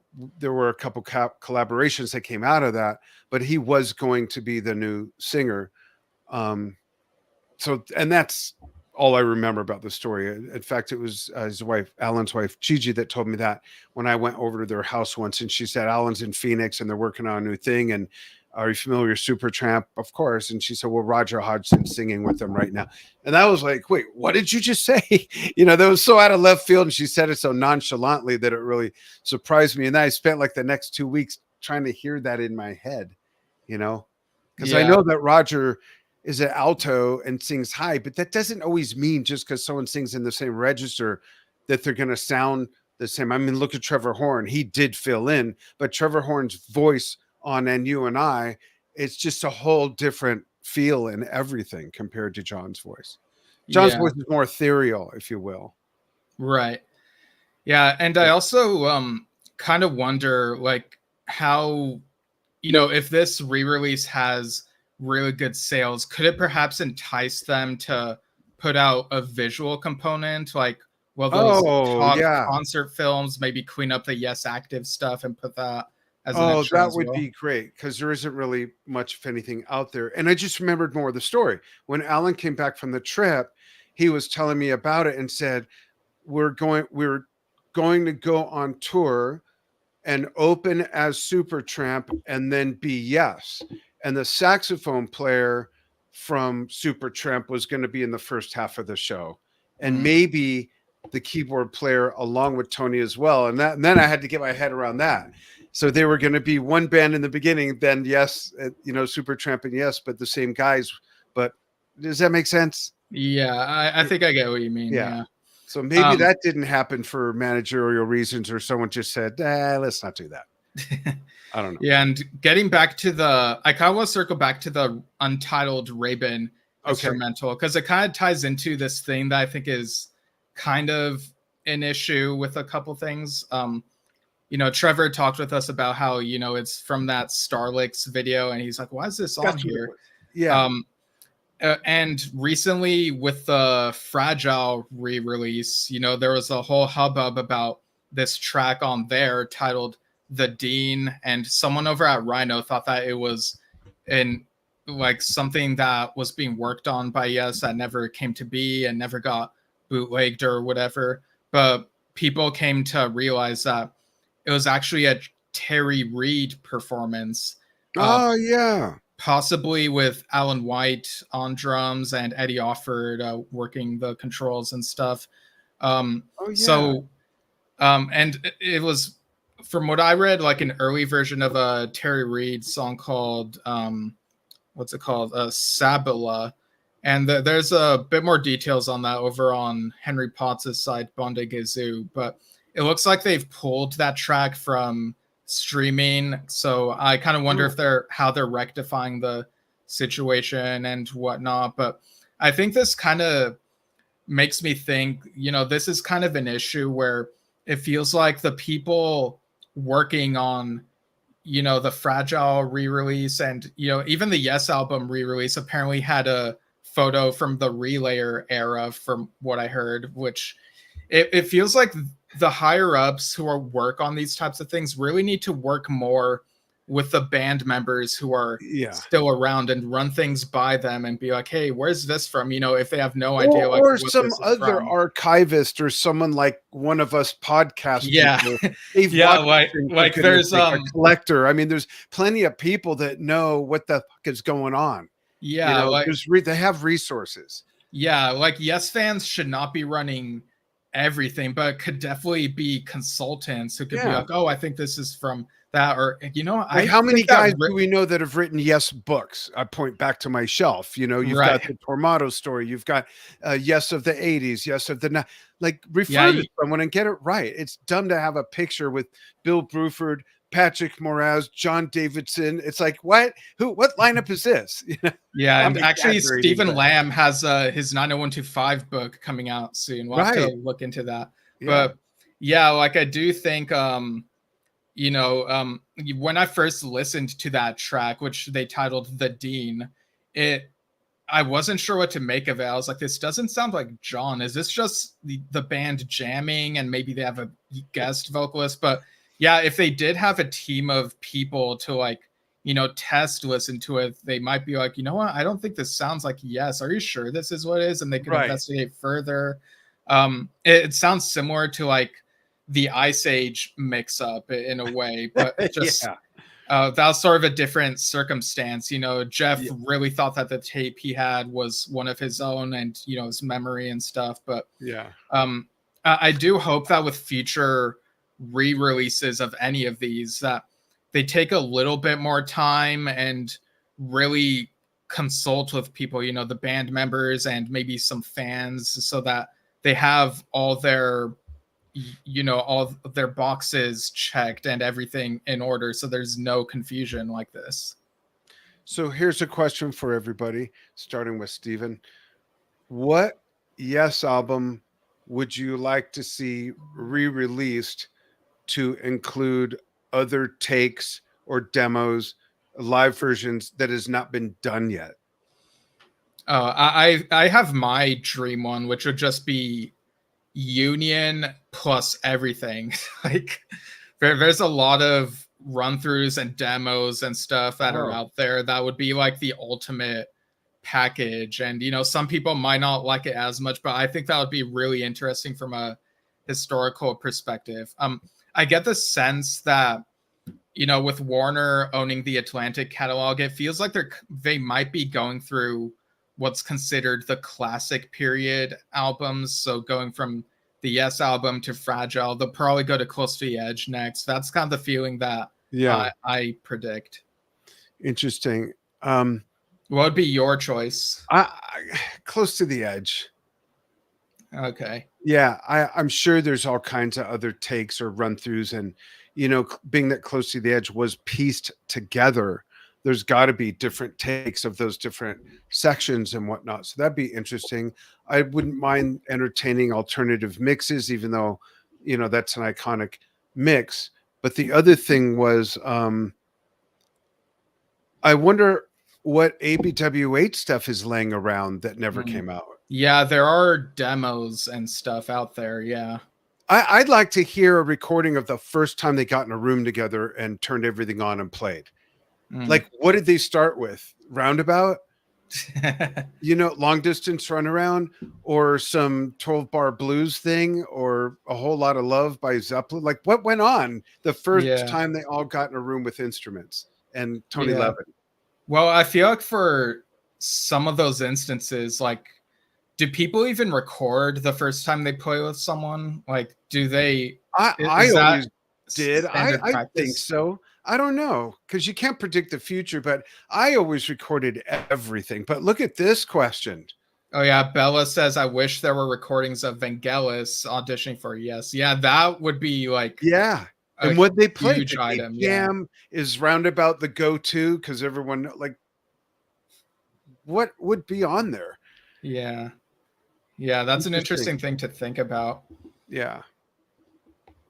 were a couple collaborations that came out of that, but he was going to be the new singer. And that's all I remember about the story. In fact, it was his wife, Alan's wife, Gigi, that told me that when I went over to their house once, and she said, Alan's in Phoenix and they're working on a new thing. And are you familiar with Supertramp? Of course. And she said, well, Roger Hodgson's singing with them right now. And I was like, wait, what did you just say? That was so out of left field. And she said it so nonchalantly that it really surprised me. And then I spent like the next 2 weeks trying to hear that in my head, because I know that Roger is an alto and sings high, but that doesn't always mean just because someone sings in the same register that they're going to sound the same. I mean, look at Trevor Horn. He did fill in, but Trevor Horn's voice on And You and I, it's just a whole different feel and everything compared to John's voice. John's voice is more ethereal, if you will. Right. Yeah. And I also kind of wonder, like, how, if this re-release has really good sales, could it perhaps entice them to put out a visual component, like, well, those concert films, maybe clean up the Yes Active stuff and put that as an extra that would be great, because there isn't really much of anything out there. And I just remembered more of the story. When Alan came back from the trip, he was telling me about it and said, we're going to go on tour and open as Supertramp and then be Yes. And the saxophone player from Supertramp was going to be in the first half of the show, and maybe the keyboard player along with Tony as well. And then I had to get my head around that. So they were going to be one band in the beginning, then Yes, Supertramp and Yes, but the same guys. But does that make sense? Yeah, I think I get what you mean. Yeah. So maybe that didn't happen for managerial reasons, or someone just said, let's not do that. I don't know. Yeah, and getting back to I kind of want to circle back to the Untitled Rabin instrumental, because it kind of ties into this thing that I think is kind of an issue with a couple things. Trevor talked with us about how, it's from that Starlix video, and he's like, why is this on here? Yeah. And recently with the Fragile re-release, there was a whole hubbub about this track on there titled The Dean, and someone over at Rhino thought that it was something that was being worked on by Yes that never came to be and never got bootlegged or whatever. But people came to realize that it was actually a Terry Reid performance. Possibly with Alan White on drums and Eddie Offord working the controls and stuff. So, and it was, from what I read, like an early version of a Terry Reid song called, Sabila. And there's a bit more details on that over on Henry Potts' side, Bonde Gazoo. But it looks like they've pulled that track from streaming. So I kind of wonder if how they're rectifying the situation and whatnot. But I think this kind of makes me think, this is kind of an issue where it feels like the people working on, the Fragile re-release and, even the Yes album re-release apparently had a photo from the relayer era, from what I heard, which it feels like the higher ups who work on these types of things really need to work more with the band members who are still around and run things by them and be like, hey, where's this from? You know, if they have no idea, like, or what some this is other from. archivist or someone like one of us podcast people. Dave like there's a collector. I mean, there's plenty of people that know what the fuck is going on. Yeah, you know, like they have resources. Yeah, like Yes fans should not be running everything, but could definitely be consultants who could be like, oh, I think this is from that, or you know, like how many guys do we know that have written Yes books? I point back to my shelf. You know, you've got the Tormato story, you've got Yes of the '80s, Yes of the like refer to someone and get it right. It's dumb to have a picture with Bill Bruford, Patrick Moraz, John Davidson. It's like, what lineup is this? Yeah, and actually Stephen Lamb has his 90125 book coming out soon. We'll have to look into that. But yeah, like I do think you know, when I first listened to that track, which they titled The Dean, I wasn't sure what to make of it. I was like, this doesn't sound like John. Is this just the band jamming and maybe they have a guest vocalist? But yeah, if they did have a team of people to like, you know, listen to it, they might be like, you know what? I don't think this sounds like Yes. Are you sure this is what it is? And they can investigate further. It sounds similar to like the Ice Age mix up in a way, but just that was sort of a different circumstance. You know, Jeff really thought that the tape he had was one of his own and, you know, his memory and stuff. But I do hope that with future re-releases of any of these, that they take a little bit more time and really consult with people, you know, the band members and maybe some fans, so that they have all their, you know, all of their boxes checked and everything in order, so there's no confusion like this. So here's a question for everybody, starting with Steven. What Yes album would you like to see re-released to include other takes or demos, live versions that has not been done yet? I have my dream one, which would just be Union plus everything. Like there's a lot of run-throughs and demos and stuff that are out there that would be like the ultimate package. And you know, some people might not like it as much, but I think that would be really interesting from a historical perspective. I get the sense that, you know, with Warner owning the Atlantic catalog, it feels like they might be going through what's considered the classic period albums. So going from the Yes album to Fragile, they'll probably go to Close to the Edge next. That's kind of the feeling that I predict. Interesting. What would be your choice? Close to the Edge. Okay. Yeah, I'm sure there's all kinds of other takes or run-throughs, and you know, being that Close to the Edge was pieced together, there's got to be different takes of those different sections and whatnot. So that'd be interesting. I wouldn't mind entertaining alternative mixes, even though, you know, that's an iconic mix. But the other thing was, I wonder what ABWH stuff is laying around that never came out. Yeah, there are demos and stuff out there. Yeah. I'd like to hear a recording of the first time they got in a room together and turned everything on and played. Like, what did they start with? Roundabout? You know, Long Distance Runaround, or some 12-bar blues thing, or A Whole Lot of Love by Zeppelin? Like, what went on the first time they all got in a room with instruments and Tony Levin? Well, I feel like for some of those instances, like, do people even record the first time they play with someone? Like, do they? I always did. I think so. I don't know, because you can't predict the future, but I always recorded everything. But look at this question. Oh, yeah. Bella says, I wish there were recordings of Vangelis auditioning for Yes. Yeah, that would be like... Yeah. And what they play, huge item. Jam is Roundabout the go-to, because everyone, like, what would be on there? Yeah. Yeah, that's an interesting thing to think about. Yeah.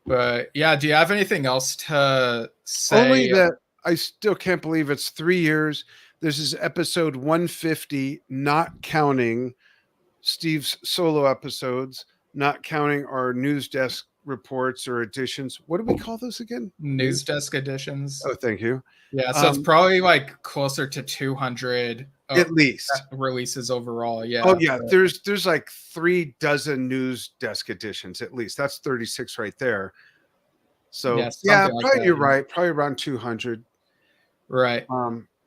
But yeah, do you have anything else to say? Only that I still can't believe it's 3 years. This is episode 150, not counting Steve's solo episodes, not counting our news desk reports or editions. What do we call those again? News desk editions. Oh, thank you. Yeah, so it's probably like closer to 200 at least releases overall. Yeah. Oh yeah, there's like 3 dozen news desk editions at least. That's 36 right there. So yeah, like probably that, you're right. Probably around 200. Right.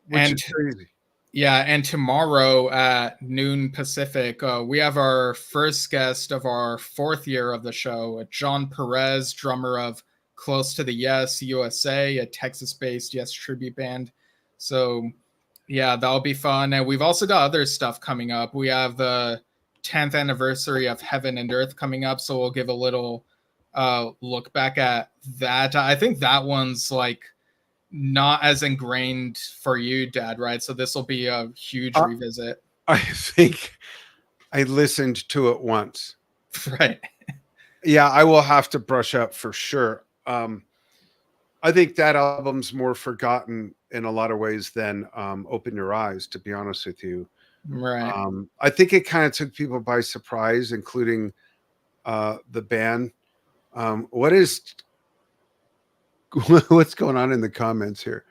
Which is crazy. Yeah, and tomorrow at noon Pacific, we have our first guest of our 4th year of the show, John Perez, drummer of Close to the Yes USA, a Texas-based Yes tribute band. So yeah, that'll be fun. And we've also got other stuff coming up. We have the 10th anniversary of Heaven and Earth coming up, so we'll give a little look back at that. I think that one's like not as ingrained for you, Dad, right? So this will be a huge revisit. I think I listened to it once. Right. Yeah, I will have to brush up for sure. I think that album's more forgotten in a lot of ways than Open Your Eyes, to be honest with you. Right. I think it kind of took people by surprise, including the band. What's going on in the comments here?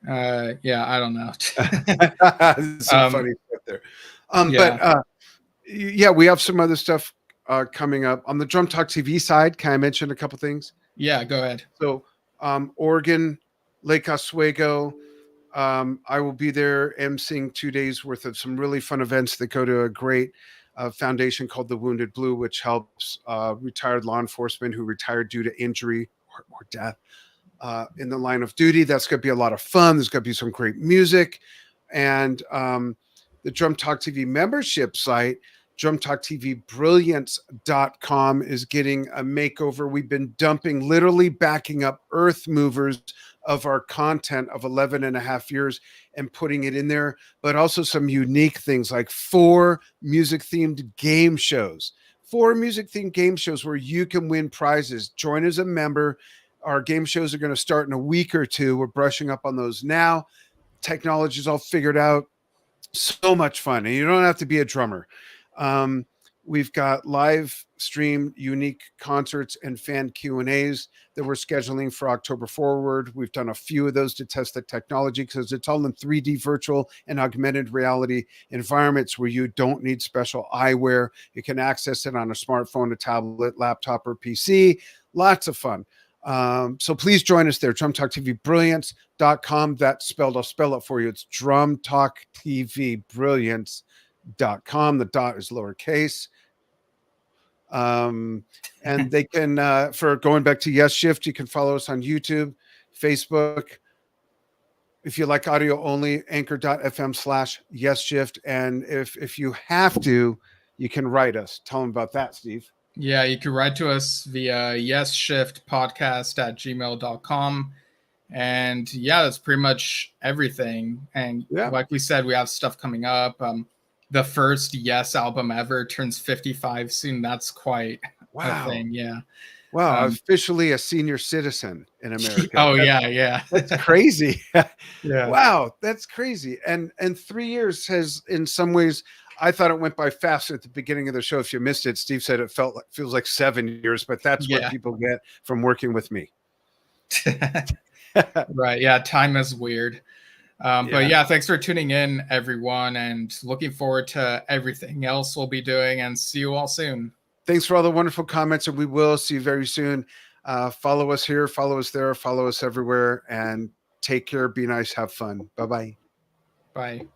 Yeah, I don't know. Some funny stuff there. But yeah, we have some other stuff coming up on the Drum Talk TV side. Can I mention a couple things? Yeah, go ahead. So Oregon, Lake Oswego, I will be there emceeing 2 days worth of some really fun events that go to a great foundation called the Wounded Blue, which helps retired law enforcement who retired due to injury or death in the line of duty. That's going to be a lot of fun. There's going to be some great music. And the Drum Talk TV membership site, drumtalktvbrilliance.com, is getting a makeover. We've been literally backing up earth movers of our content of 11 and a half years and putting it in there, but also some unique things like 4 music-themed game shows. 4 music-themed game shows where you can win prizes. Join as a member. Our game shows are going to start in a week or 2. We're brushing up on those now. Technology is all figured out. So much fun. And you don't have to be a drummer. We've got live streamed unique concerts and fan Q&As that we're scheduling for October forward. We've done a few of those to test the technology because it's all in 3D virtual and augmented reality environments where you don't need special eyewear. You can access it on a smartphone, a tablet, laptop, or PC. Lots of fun. So please join us there. drumtalktvbrilliance.com. That's spelled, I'll spell it for you. It's drumtalktvbrilliance.com. The dot is lowercase. And they can, for going back to Yesshift, you can follow us on YouTube, Facebook. If you like audio only, anchor.fm/Yesshift. And if you have to, you can write us. Tell them about that, Steve. Yeah, you can write to us via yesshiftpodcast@gmail.com. And yeah, that's pretty much everything. And like we said, we have stuff coming up. The first Yes album ever turns 55 soon. That's quite a thing. Yeah. Wow. Officially a senior citizen in America. Oh, yeah. That's crazy. Yeah. Wow. That's crazy. And 3 years has, in some ways, I thought it went by fast at the beginning of the show. If you missed it, Steve said it feels like 7 years, but that's what people get from working with me. Right. Yeah. Time is weird. But yeah, thanks for tuning in, everyone, and looking forward to everything else we'll be doing, and see you all soon. Thanks for all the wonderful comments, and we will see you very soon. Follow us here, follow us there, follow us everywhere, and take care. Be nice. Have fun. Bye-bye. Bye.